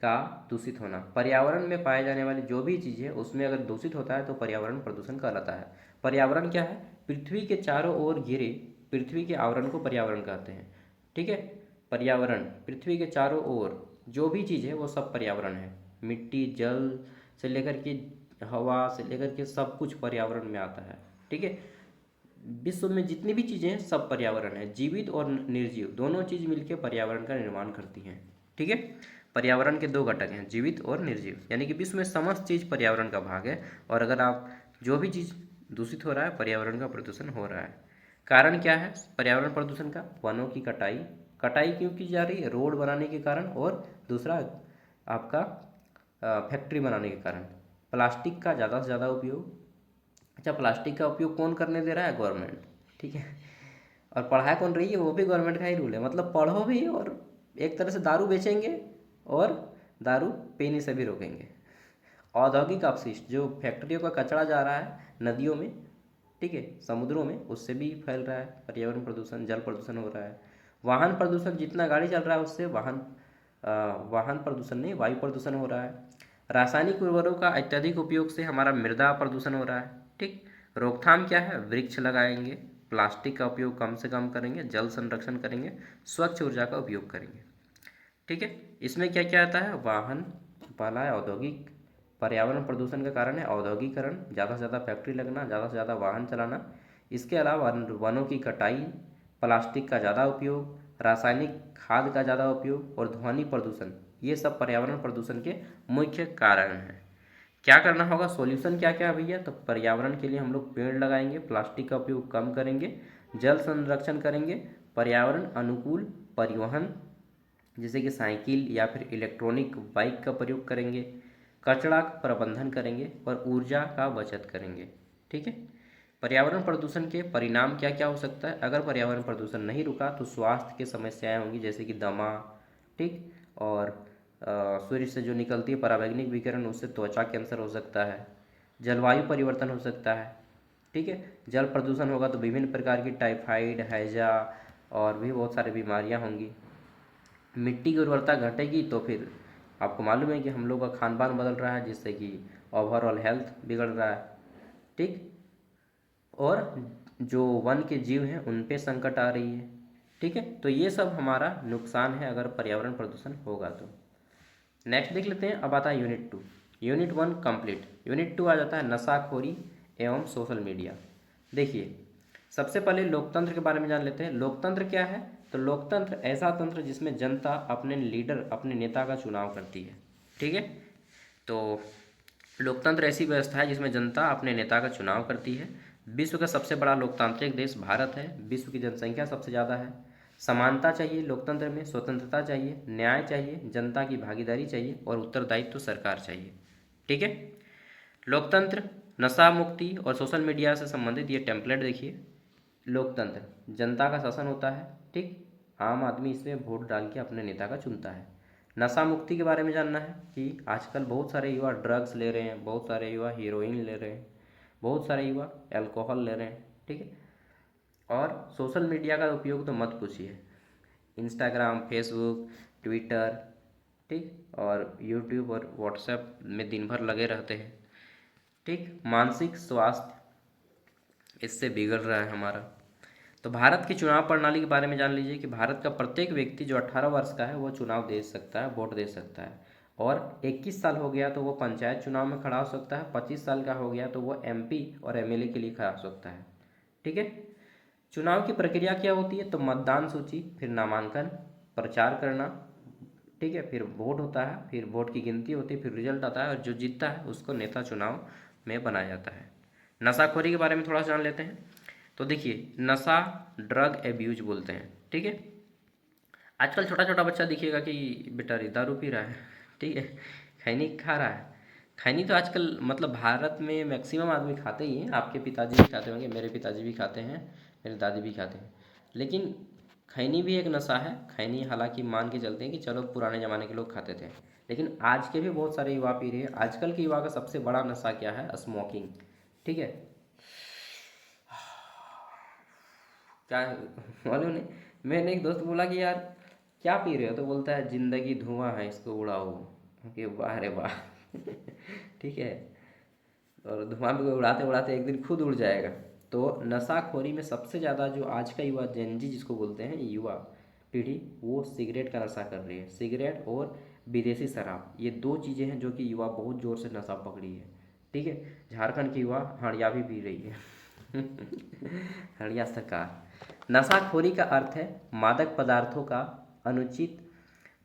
का दूषित होना। पर्यावरण में पाए जाने वाली जो भी चीज़ है उसमें अगर दूषित होता है तो पर्यावरण प्रदूषण कहलाता है। पर्यावरण क्या है, पृथ्वी के चारों ओर घिरे पृथ्वी के आवरण को पर्यावरण कहते हैं, ठीक है। पर्यावरण पृथ्वी के चारों ओर जो भी चीज़ है वो सब पर्यावरण है, मिट्टी, जल से लेकर के हवा से लेकर के सब कुछ पर्यावरण में आता है, ठीक है। विश्व में जितनी भी चीज़ें हैं सब पर्यावरण है, जीवित और निर्जीव दोनों चीज़ मिलकर पर्यावरण का निर्माण करती हैं, ठीक है। पर्यावरण के 2 घटक हैं, जीवित और निर्जीव, यानी कि विश्व में समस्त चीज़ पर्यावरण का भाग है। और अगर आप जो भी चीज़ दूषित हो रहा है, पर्यावरण का प्रदूषण हो रहा है। कारण क्या है पर्यावरण प्रदूषण का, वनों की कटाई, कटाई क्यों की जा रही है, रोड बनाने के कारण, और दूसरा आपका फैक्ट्री बनाने के कारण। प्लास्टिक का ज़्यादा से ज़्यादा उपयोग, अच्छा प्लास्टिक का उपयोग कौन करने दे रहा है, गवर्नमेंट, ठीक है। और पढ़ा कौन रही है, वो भी गवर्नमेंट का ही रूल है, मतलब पढ़ो भी और एक तरह से दारू बेचेंगे और दारू पीने से भी रोकेंगे। औद्योगिक अपशिष्ट, जो फैक्ट्रियों का कचरा जा रहा है नदियों में, ठीक है, समुद्रों में, उससे भी फैल रहा है पर्यावरण प्रदूषण, जल प्रदूषण हो रहा है। वाहन प्रदूषण, जितना गाड़ी चल रहा है उससे वाहन प्रदूषण नहीं, वायु प्रदूषण हो रहा है। रासायनिक उर्वरकों का अत्यधिक उपयोग से हमारा मृदा प्रदूषण हो रहा है, ठीक। रोकथाम क्या है? वृक्ष लगाएंगे, प्लास्टिक का उपयोग कम से कम करेंगे, जल संरक्षण करेंगे, स्वच्छ ऊर्जा का उपयोग करेंगे, ठीक है। इसमें क्या क्या आता है? वाहन, पहला है औद्योगिक, पर्यावरण प्रदूषण का कारण है औद्योगिकरण, ज़्यादा से ज़्यादा फैक्ट्री लगना, ज़्यादा से ज़्यादा वाहन चलाना। इसके अलावा वनों की कटाई, प्लास्टिक का ज़्यादा उपयोग, रासायनिक खाद का ज़्यादा उपयोग और ध्वनि प्रदूषण, ये सब पर्यावरण प्रदूषण के मुख्य कारण हैं। क्या करना होगा? सॉल्यूशन क्या क्या है भैया? तो पर्यावरण के लिए हम लोग पेड़ लगाएंगे, प्लास्टिक का उपयोग कम करेंगे, जल संरक्षण करेंगे, पर्यावरण अनुकूल परिवहन जैसे कि साइकिल या फिर इलेक्ट्रॉनिक बाइक का प्रयोग करेंगे, कचरा का प्रबंधन करेंगे और ऊर्जा का बचत करेंगे, ठीक है। पर्यावरण प्रदूषण के परिणाम क्या क्या हो सकता है? अगर पर्यावरण प्रदूषण नहीं रुका तो स्वास्थ्य की समस्याएं होंगी, जैसे कि दमा, ठीक, और सूर्य से जो निकलती है पराबैंगनी विकिरण, उससे त्वचा कैंसर हो सकता है, जलवायु परिवर्तन हो सकता है, ठीक है। जल प्रदूषण होगा तो विभिन्न प्रकार की टाइफाइड, हैजा और भी बहुत सारी बीमारियां होंगी। मिट्टी की उर्वरता घटेगी तो फिर आपको मालूम है कि हम लोग का खान पान बदल रहा है, जिससे कि ओवरऑल हेल्थ बिगड़ रहा है, ठीक। और जो वन के जीव हैं उन पे संकट आ रही है, ठीक है। तो ये सब हमारा नुकसान है अगर पर्यावरण प्रदूषण होगा तो। नेक्स्ट देख लेते हैं। अब आता है यूनिट 2। Unit 1 complete. यूनिट 2 आ जाता है नशाखोरी एवं सोशल मीडिया। देखिए, सबसे पहले लोकतंत्र के बारे में जान लेते हैं। लोकतंत्र क्या है? तो लोकतंत्र ऐसा तंत्र जिसमें जनता अपने लीडर, अपने नेता का चुनाव करती है, ठीक है। तो लोकतंत्र ऐसी व्यवस्था है जिसमें जनता अपने नेता का चुनाव करती है। विश्व का सबसे बड़ा लोकतांत्रिक देश भारत है। विश्व की जनसंख्या सबसे ज़्यादा है। समानता चाहिए लोकतंत्र में, स्वतंत्रता चाहिए, न्याय चाहिए, जनता की भागीदारी चाहिए और उत्तरदायित्व सरकार चाहिए, ठीक है। लोकतंत्र, नशा मुक्ति और सोशल मीडिया से संबंधित ये टेम्पलेट देखिए। लोकतंत्र, जनता का शासन होता है, ठीक। आम आदमी इसमें वोट डाल के अपने नेता का चुनता है। नशा मुक्ति के बारे में जानना है कि आजकल बहुत सारे युवा ड्रग्स ले रहे हैं, बहुत सारे युवा हीरोइन ले रहे हैं, बहुत सारे युवा अल्कोहल ले रहे हैं, ठीक है। और सोशल मीडिया का उपयोग तो मत पूछिए। इंस्टाग्राम, फेसबुक, ट्विटर, ठीक, और यूट्यूब और व्हाट्सएप में दिन भर लगे रहते हैं, ठीक। मानसिक स्वास्थ्य इससे बिगड़ रहा है हमारा। तो भारत की चुनाव प्रणाली के बारे में जान लीजिए कि भारत का प्रत्येक व्यक्ति जो 18 वर्ष का है वो चुनाव दे सकता है, वोट दे सकता है। और 21 साल हो गया तो वो पंचायत चुनाव में खड़ा हो सकता है, 25 साल का हो गया तो वो एमपी और एमएलए के लिए खड़ा हो सकता है, ठीक है। चुनाव की प्रक्रिया क्या होती है? तो मतदान सूची, फिर नामांकन, प्रचार करना, ठीक है, फिर वोट होता है, फिर वोट की गिनती होती है, फिर रिजल्ट आता है और जो जीतता है उसको नेता चुनाव में बनाया जाता है। नशाखोरी के बारे में थोड़ा सा जान लेते हैं। तो देखिए, नशा ड्रग एब्यूज बोलते हैं, ठीक है। आजकल छोटा छोटा बच्चा दिखेगा कि बेटा रे दारू पी रहा है, ठीक है, खैनी खा रहा है। खैनी तो आजकल मतलब भारत में मैक्सिमम आदमी खाते ही हैं। आपके पिताजी भी खाते होंगे, मेरे पिताजी भी खाते हैं, मेरे दादी भी खाते हैं। लेकिन खैनी भी एक नशा है। खैनी हालांकि मान के चलते हैं कि चलो पुराने ज़माने के लोग खाते थे, लेकिन आज के भी बहुत सारे युवा पी रहे हैं। आजकल के युवा का सबसे बड़ा नशा क्या है? स्मोकिंग, ठीक है। क्या मालूम नहीं, मैंने एक दोस्त बोला कि यार क्या पी रहे हो? तो बोलता है जिंदगी धुआं है, इसको उड़ाओ। कि वाह रे वाह ठीक है। और धुआं भी उड़ाते उड़ाते एक दिन खुद उड़ जाएगा। तो नशाखोरी में सबसे ज़्यादा जो आज का युवा, जेनजी जिसको बोलते हैं, युवा पीढ़ी, वो सिगरेट का नशा कर रही है। सिगरेट और विदेशी शराब, ये दो चीज़ें हैं जो कि युवा बहुत ज़ोर से नशा पकड़ी है, ठीक है। झारखंड की युवा हड़िया भी पी रही है हड़िया सरकार। नशाखोरी का अर्थ है मादक पदार्थों का अनुचित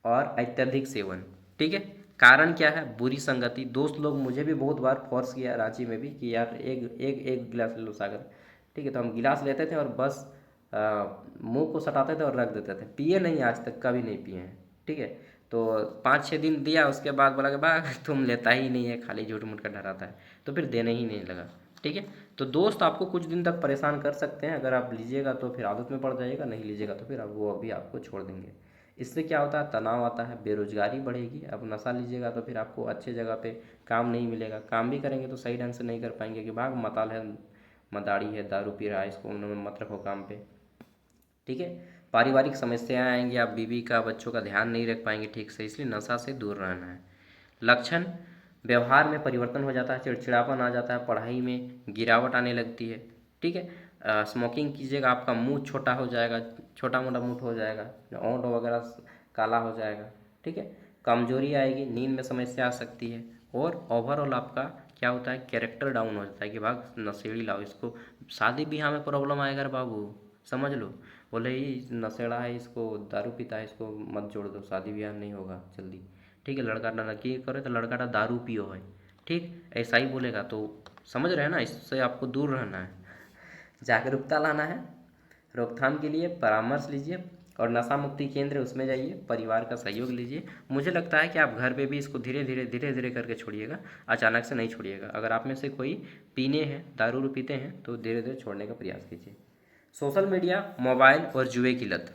और अत्यधिक सेवन, ठीक है। कारण क्या है? बुरी संगति। दोस्त लोग मुझे भी बहुत बार फोर्स किया रांची में भी कि यार एक एक एक गिलास ले लो सागर, ठीक है। तो हम गिलास लेते थे और बस मुंह को सटाते थे और रख देते थे। पिए नहीं, आज तक कभी नहीं पिए हैं, ठीक है। तो 5-6 दिन दिया, उसके बाद बोला कि बा तुम लेता ही नहीं है, खाली झूठ मूठ का डराता है, तो फिर देने ही नहीं लगा, ठीक है। तो दोस्त आपको कुछ दिन तक परेशान कर सकते हैं। अगर आप लीजिएगा तो फिर आदत में पड़ जाइएगा, नहीं लीजिएगा तो फिर आप वो अभी आपको छोड़ देंगे। इससे क्या होता है, तनाव आता है, बेरोजगारी बढ़ेगी। अब नशा लीजिएगा तो फिर आपको अच्छे जगह पे काम नहीं मिलेगा, काम भी करेंगे तो सही ढंग से नहीं कर पाएंगे कि भाग मताल है, मदारी है, दारू पी रहा है, इसको मत रखो काम पे। ठीक है, पारिवारिक समस्याएं आएंगी, आप बीवी का बच्चों का ध्यान नहीं रख पाएंगे ठीक से, इसलिए नशा से दूर रहना है। लक्षण, व्यवहार में परिवर्तन हो जाता है, चिड़चिड़ापन आ जाता है, पढ़ाई में गिरावट आने लगती है। ठीक है, स्मोकिंग कीजिएगा, आपका मुंह छोटा हो जाएगा, छोटा मोटा मुंह हो जाएगा, ओंठ वगैरह काला हो जाएगा। ठीक है, कमजोरी आएगी, नींद में समस्या आ सकती है, और ओवरऑल आपका क्या होता है, कैरेक्टर डाउन हो जाता है कि भाग नशेड़ी लाओ इसको, शादी ब्याह में प्रॉब्लम आएगा रे बाबू, समझ लो। बोले ये नशेड़ा है, इसको दारू पीता है, इसको मत जोड़ दो, शादी ब्याह नहीं होगा जल्दी। ठीक है, लड़का लड़की करे तो लड़का दारू पियो है, ठीक, ऐसा ही बोलेगा तो समझ रहे हैं ना, इससे आपको दूर रहना है, जागरूकता लाना है। रोकथाम के लिए परामर्श लीजिए, और नशा मुक्ति केंद्र उसमें जाइए, परिवार का सहयोग लीजिए। मुझे लगता है कि आप घर पे भी इसको धीरे धीरे करके छोड़िएगा, अचानक से नहीं छोड़िएगा। अगर आप में से कोई पीने हैं, दारू पीते हैं, तो धीरे धीरे छोड़ने का प्रयास कीजिए। सोशल मीडिया, मोबाइल और जुए की लत,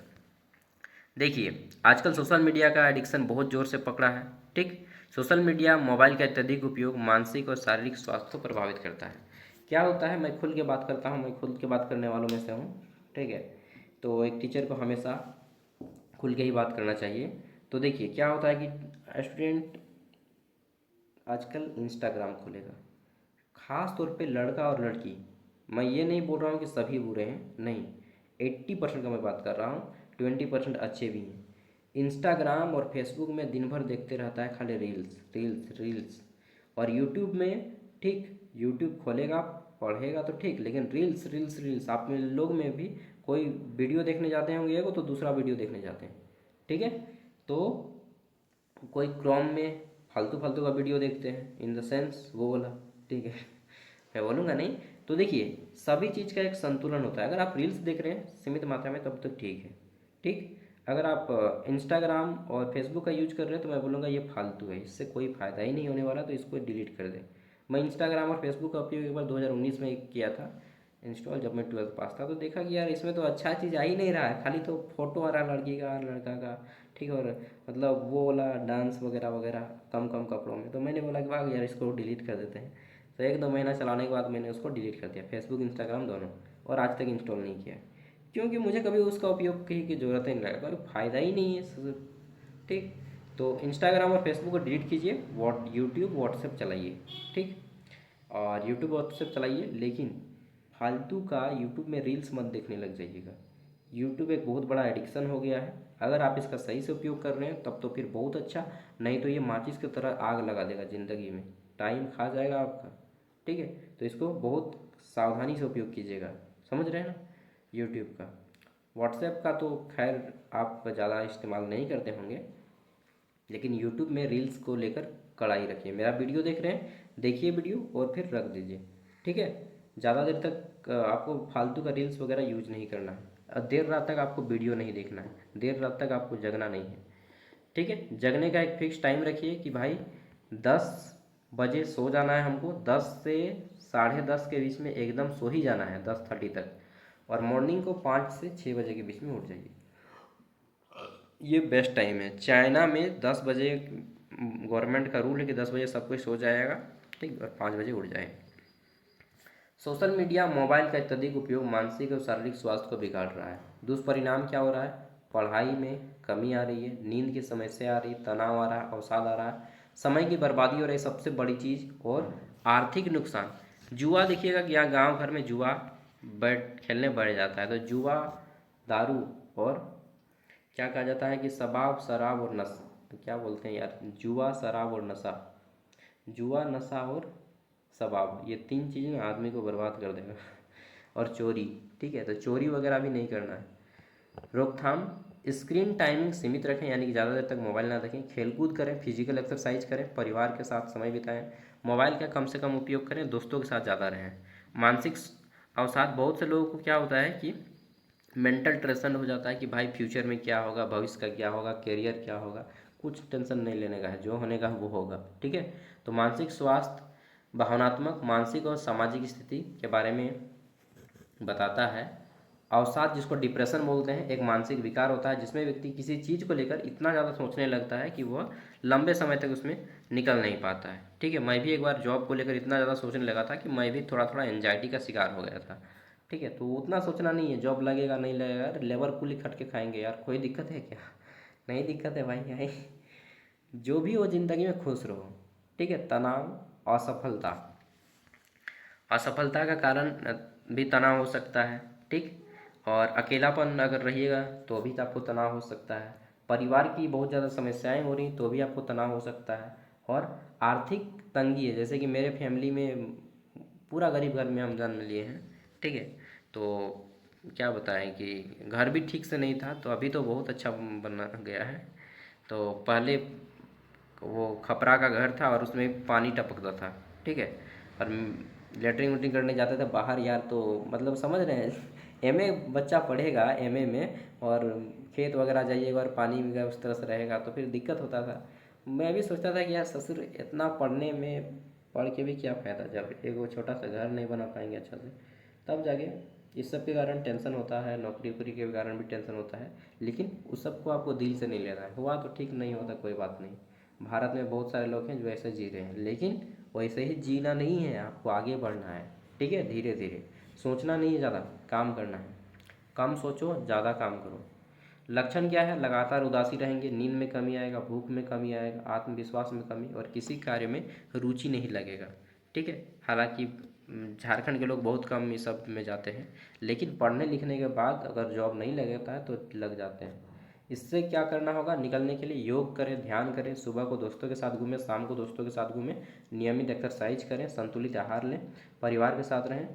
देखिए आजकल सोशल मीडिया का एडिक्शन बहुत ज़ोर से पकड़ा है। ठीक, सोशल मीडिया, मोबाइल का अत्यधिक उपयोग मानसिक और शारीरिक स्वास्थ्य को प्रभावित करता है। क्या होता है, मैं खुल के बात करता हूँ, मैं खुल के बात करने वालों में से हूँ। ठीक है, तो एक टीचर को हमेशा खुल के ही बात करना चाहिए। तो देखिए क्या होता है कि स्टूडेंट आजकल इंस्टाग्राम खोलेगा, ख़ास तौर पे लड़का और लड़की, मैं ये नहीं बोल रहा हूँ कि सभी बुरे हैं, नहीं, 80% का मैं बात कर रहा हूँ, 20% अच्छे भी हैं। इंस्टाग्राम और फेसबुक में दिन भर देखते रहता है खाली रील्स रील्स रील्स, और यूट्यूब में, ठीक, यूट्यूब खोलेगा पढ़ेगा तो ठीक, लेकिन रील्स रील्स रील्स, आप में लोग में भी कोई वीडियो देखने जाते होंगे एगो, तो दूसरा वीडियो देखने जाते हैं। ठीक है, तो कोई क्रोम में फालतू फालतू का वीडियो देखते हैं, इन द सेंस वो बोला, ठीक है, मैं बोलूँगा नहीं। तो देखिए सभी चीज़ का एक संतुलन होता है, अगर आप रील्स देख रहे हैं सीमित मात्रा में तब तो ठीक है। ठीक, अगर आप इंस्टाग्राम और फेसबुक का यूज कर रहे हैं तो मैं बोलूँगा ये फालतू है, इससे कोई फ़ायदा ही नहीं होने वाला, तो इसको डिलीट कर दें। मैं इंस्टाग्राम और फेसबुक का उपयोग एक बार 2019 में किया था इंस्टॉल, जब मैं 12th पास था, तो देखा कि यार इसमें तो अच्छा चीज़ आ ही नहीं रहा है, खाली तो फोटो आ रहा है लड़की का लड़का का। ठीक है, और मतलब वो वाला डांस वगैरह वगैरह कम कम कपड़ों में, तो मैंने बोला कि भाग यार इसको डिलीट कर देते हैं। तो 1-2 महीना चलाने के बाद मैंने उसको डिलीट कर दिया, फेसबुक इंस्टाग्राम दोनों, और आज तक इंस्टॉल नहीं किया, क्योंकि मुझे कभी उसका उपयोग की ज़रूरत ही नहीं लगा, कोई फ़ायदा ही नहीं है। ठीक, तो इंस्टाग्राम और फेसबुक को डिलीट कीजिए, यूट्यूब व्हाट्सएप चलाइए। ठीक, और यूट्यूब व्हाट्सएप चलाइए, लेकिन फालतू का यूट्यूब में रील्स मत देखने लग जाइएगा। यूट्यूब एक बहुत बड़ा एडिक्शन हो गया है, अगर आप इसका सही से उपयोग कर रहे हैं तब तो फिर बहुत अच्छा, नहीं तो ये माचिस की तरह आग लगा देगा ज़िंदगी में, टाइम खा जाएगा आपका। ठीक है, तो इसको बहुत सावधानी से उपयोग कीजिएगा, समझ रहे हैं ना। यूट्यूब का, व्हाट्सएप का तो खैर आप ज़्यादा इस्तेमाल नहीं करते होंगे, लेकिन यूट्यूब में रील्स को लेकर कड़ाई रखिए। मेरा वीडियो देख रहे हैं, देखिए वीडियो और फिर रख दीजिए। ठीक है, ज़्यादा देर तक आपको फालतू का रील्स वगैरह यूज नहीं करना है, और देर रात तक आपको वीडियो नहीं देखना है, देर रात तक आपको जगना नहीं है। ठीक है, जगने का एक फिक्स टाइम रखिए कि भाई 10 बजे सो जाना है हमको, 10 से 10:30 के बीच में एकदम सो ही जाना है, 10:30 तक, और मॉर्निंग को 5 से 6 बजे के बीच में उठ जाइए, ये बेस्ट टाइम है। चाइना में 10 बजे गवर्नमेंट का रूल है कि 10 बजे सब कोई सो जाएगा, ठीक, और 5 बजे उठ जाए। सोशल मीडिया, मोबाइल का अत्यधिक उपयोग मानसिक और शारीरिक स्वास्थ्य को बिगाड़ रहा है। दुष्परिणाम क्या हो रहा है, पढ़ाई में कमी आ रही है, नींद की समस्या आ रही है, तनाव आ रहा है, अवसाद आ रहा है, समय की बर्बादी हो रही है, सबसे बड़ी चीज़, और आर्थिक नुकसान। जुआ देखिएगा कि यहाँ गांव घर में जुआ खेलने बढ़ जाता है, तो जुआ, दारू, और क्या कहा जाता है कि शबाब, शराब और नशा, तो क्या बोलते हैं यार, जुआ, शराब और नशा, जुआ, नशा और शबाब, ये 3 चीज़ें आदमी को बर्बाद कर देगा। और चोरी, ठीक है, तो चोरी वगैरह भी नहीं करना है। रोकथाम, स्क्रीन टाइमिंग सीमित रखें, यानी कि ज़्यादा देर तक मोबाइल ना देखें, खेलकूद करें, फिजिकल एक्सरसाइज करें, परिवार के साथ समय बिताएं, मोबाइल का कम से कम उपयोग करें, दोस्तों के साथ ज़्यादा रहें। मानसिक अवसाद, बहुत से लोगों को क्या होता है कि मेंटल टेंशन हो जाता है कि भाई फ्यूचर में क्या होगा, भविष्य का क्या होगा, करियर क्या होगा, कुछ टेंशन नहीं लेने का है, जो होने का वो होगा। ठीक है, तो मानसिक स्वास्थ्य भावनात्मक, मानसिक और सामाजिक स्थिति के बारे में बताता है। अवसाद जिसको डिप्रेशन बोलते हैं, एक मानसिक विकार होता है जिसमें व्यक्ति किसी चीज़ को लेकर इतना ज़्यादा सोचने लगता है कि वह लंबे समय तक उसमें निकल नहीं पाता है। ठीक है, मैं भी एक बार जॉब को लेकर इतना ज़्यादा सोचने लगा था कि मैं भी थोड़ा थोड़ा एंजाइटी का शिकार हो गया था। ठीक है, तो उतना सोचना नहीं है, जॉब लगेगा नहीं लगेगा यार, लेबर कुल खट के खाएंगे यार, कोई दिक्कत है क्या? नहीं दिक्कत है भाई भाई। जो भी हो ज़िंदगी में खुश रहो। ठीक है, तनाव, असफलता, असफलता का कारण भी तनाव हो सकता है। ठीक, और अकेलापन अगर रहिएगा तो भी तो आपको तनाव हो सकता है। परिवार की बहुत ज़्यादा समस्याएं हो रही तो भी आपको तनाव हो सकता है। और आर्थिक तंगी है, जैसे कि मेरे फैमिली में पूरा गरीब घर में हम जन्म लिए हैं। ठीक है, तो क्या बताएं कि घर भी ठीक से नहीं था, तो अभी तो बहुत अच्छा बना गया है। तो पहले वो खपरा का घर था और उसमें पानी टपकता था। ठीक है, और लेटरिन वेटरिन करने जाते थे बाहर यार, तो मतलब समझ रहे हैं। एमए बच्चा पढ़ेगा, एमए में, और खेत वगैरह जाइएगा और पानी वगैरह उस तरह से रहेगा तो फिर दिक्कत होता था। मैं भी सोचता था कि यार ससुर इतना पढ़ने में, पढ़ के भी क्या फ़ायदा जब एक वो छोटा सा घर नहीं बना पाएंगे अच्छा से। तब जाके इस सब के कारण टेंशन होता है, नौकरी वोकरी के कारण भी टेंशन होता है। लेकिन उस सबको आपको दिल से नहीं लेना है, हुआ तो ठीक, नहीं होता कोई बात नहीं। भारत में बहुत सारे लोग हैं जो ऐसे जी रहे हैं, लेकिन वैसे ही जीना नहीं है, आपको आगे बढ़ना है। ठीक है, धीरे धीरे सोचना नहीं है, ज़्यादा काम करना है। कम सोचो, ज़्यादा काम करो। लक्षण क्या है? लगातार उदासी रहेंगे, नींद में कमी आएगा, भूख में कमी आएगा, आत्मविश्वास में कमी, और किसी कार्य में रुचि नहीं लगेगा। ठीक है, हालांकि झारखंड के लोग बहुत कम इस सब में जाते हैं, लेकिन पढ़ने लिखने के बाद अगर जॉब नहीं लगता है तो लग जाते हैं। इससे क्या करना होगा? निकलने के लिए योग करें, ध्यान करें, सुबह को दोस्तों के साथ घूमें, शाम को दोस्तों के साथ घूमें, नियमित एक्सरसाइज करें, संतुलित आहार लें, परिवार के साथ रहें,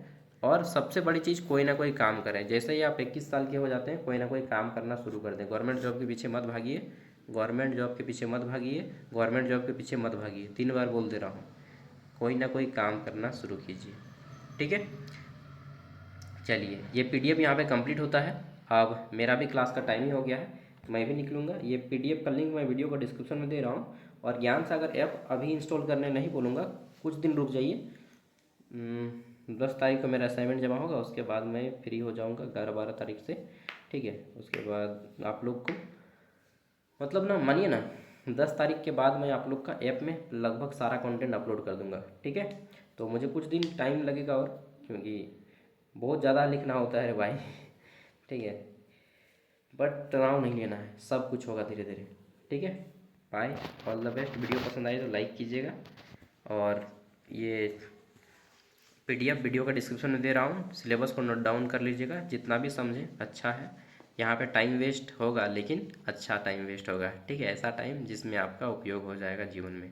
और सबसे बड़ी चीज़ कोई ना कोई काम करें। जैसे ही आप 21 साल के हो जाते हैं, कोई ना कोई काम करना शुरू कर दें। गवर्नमेंट जॉब के पीछे मत भागिए, गवर्नमेंट जॉब के पीछे मत भागिए, गवर्नमेंट जॉब के पीछे मत भागिए, 3 बार बोल दे रहा हूँ। कोई ना कोई काम करना शुरू कीजिए। ठीक है, चलिए, ये पीडीएफ यहाँ पे कंप्लीट होता है। अब मेरा भी क्लास का टाइम ही हो गया है, मैं भी निकलूँगा। ये पीडीएफ का लिंक मैं वीडियो को डिस्क्रिप्शन में दे रहा हूँ। और ज्ञान सागर ऐप अभी इंस्टॉल करने नहीं बोलूँगा, कुछ दिन रुक जाइए। 10 तारीख को मेरा असाइनमेंट जमा होगा, उसके बाद मैं फ्री हो जाऊँगा 11-12 तारीख से। ठीक है, उसके बाद आप लोग को मतलब ना मानिए ना, 10 तारीख के बाद मैं आप लोग का ऐप में लगभग सारा कंटेंट अपलोड कर दूंगा। ठीक है, तो मुझे कुछ दिन टाइम लगेगा, और क्योंकि बहुत ज़्यादा लिखना होता है भाई। ठीक है, बट तनाव नहीं लेना है, सब कुछ होगा धीरे धीरे। ठीक है, bye, all the best. Video पसंद आई तो लाइक कीजिएगा, और ये पीडीएफ वीडियो का डिस्क्रिप्शन में दे रहा हूँ, सिलेबस को नोट डाउन कर लीजिएगा, जितना भी समझें अच्छा है। यहाँ पे टाइम वेस्ट होगा, लेकिन अच्छा टाइम वेस्ट होगा। ठीक है, ऐसा टाइम जिसमें आपका उपयोग हो जाएगा जीवन में,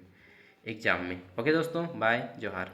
एग्जाम में। ओके दोस्तों, बाय, जोहार।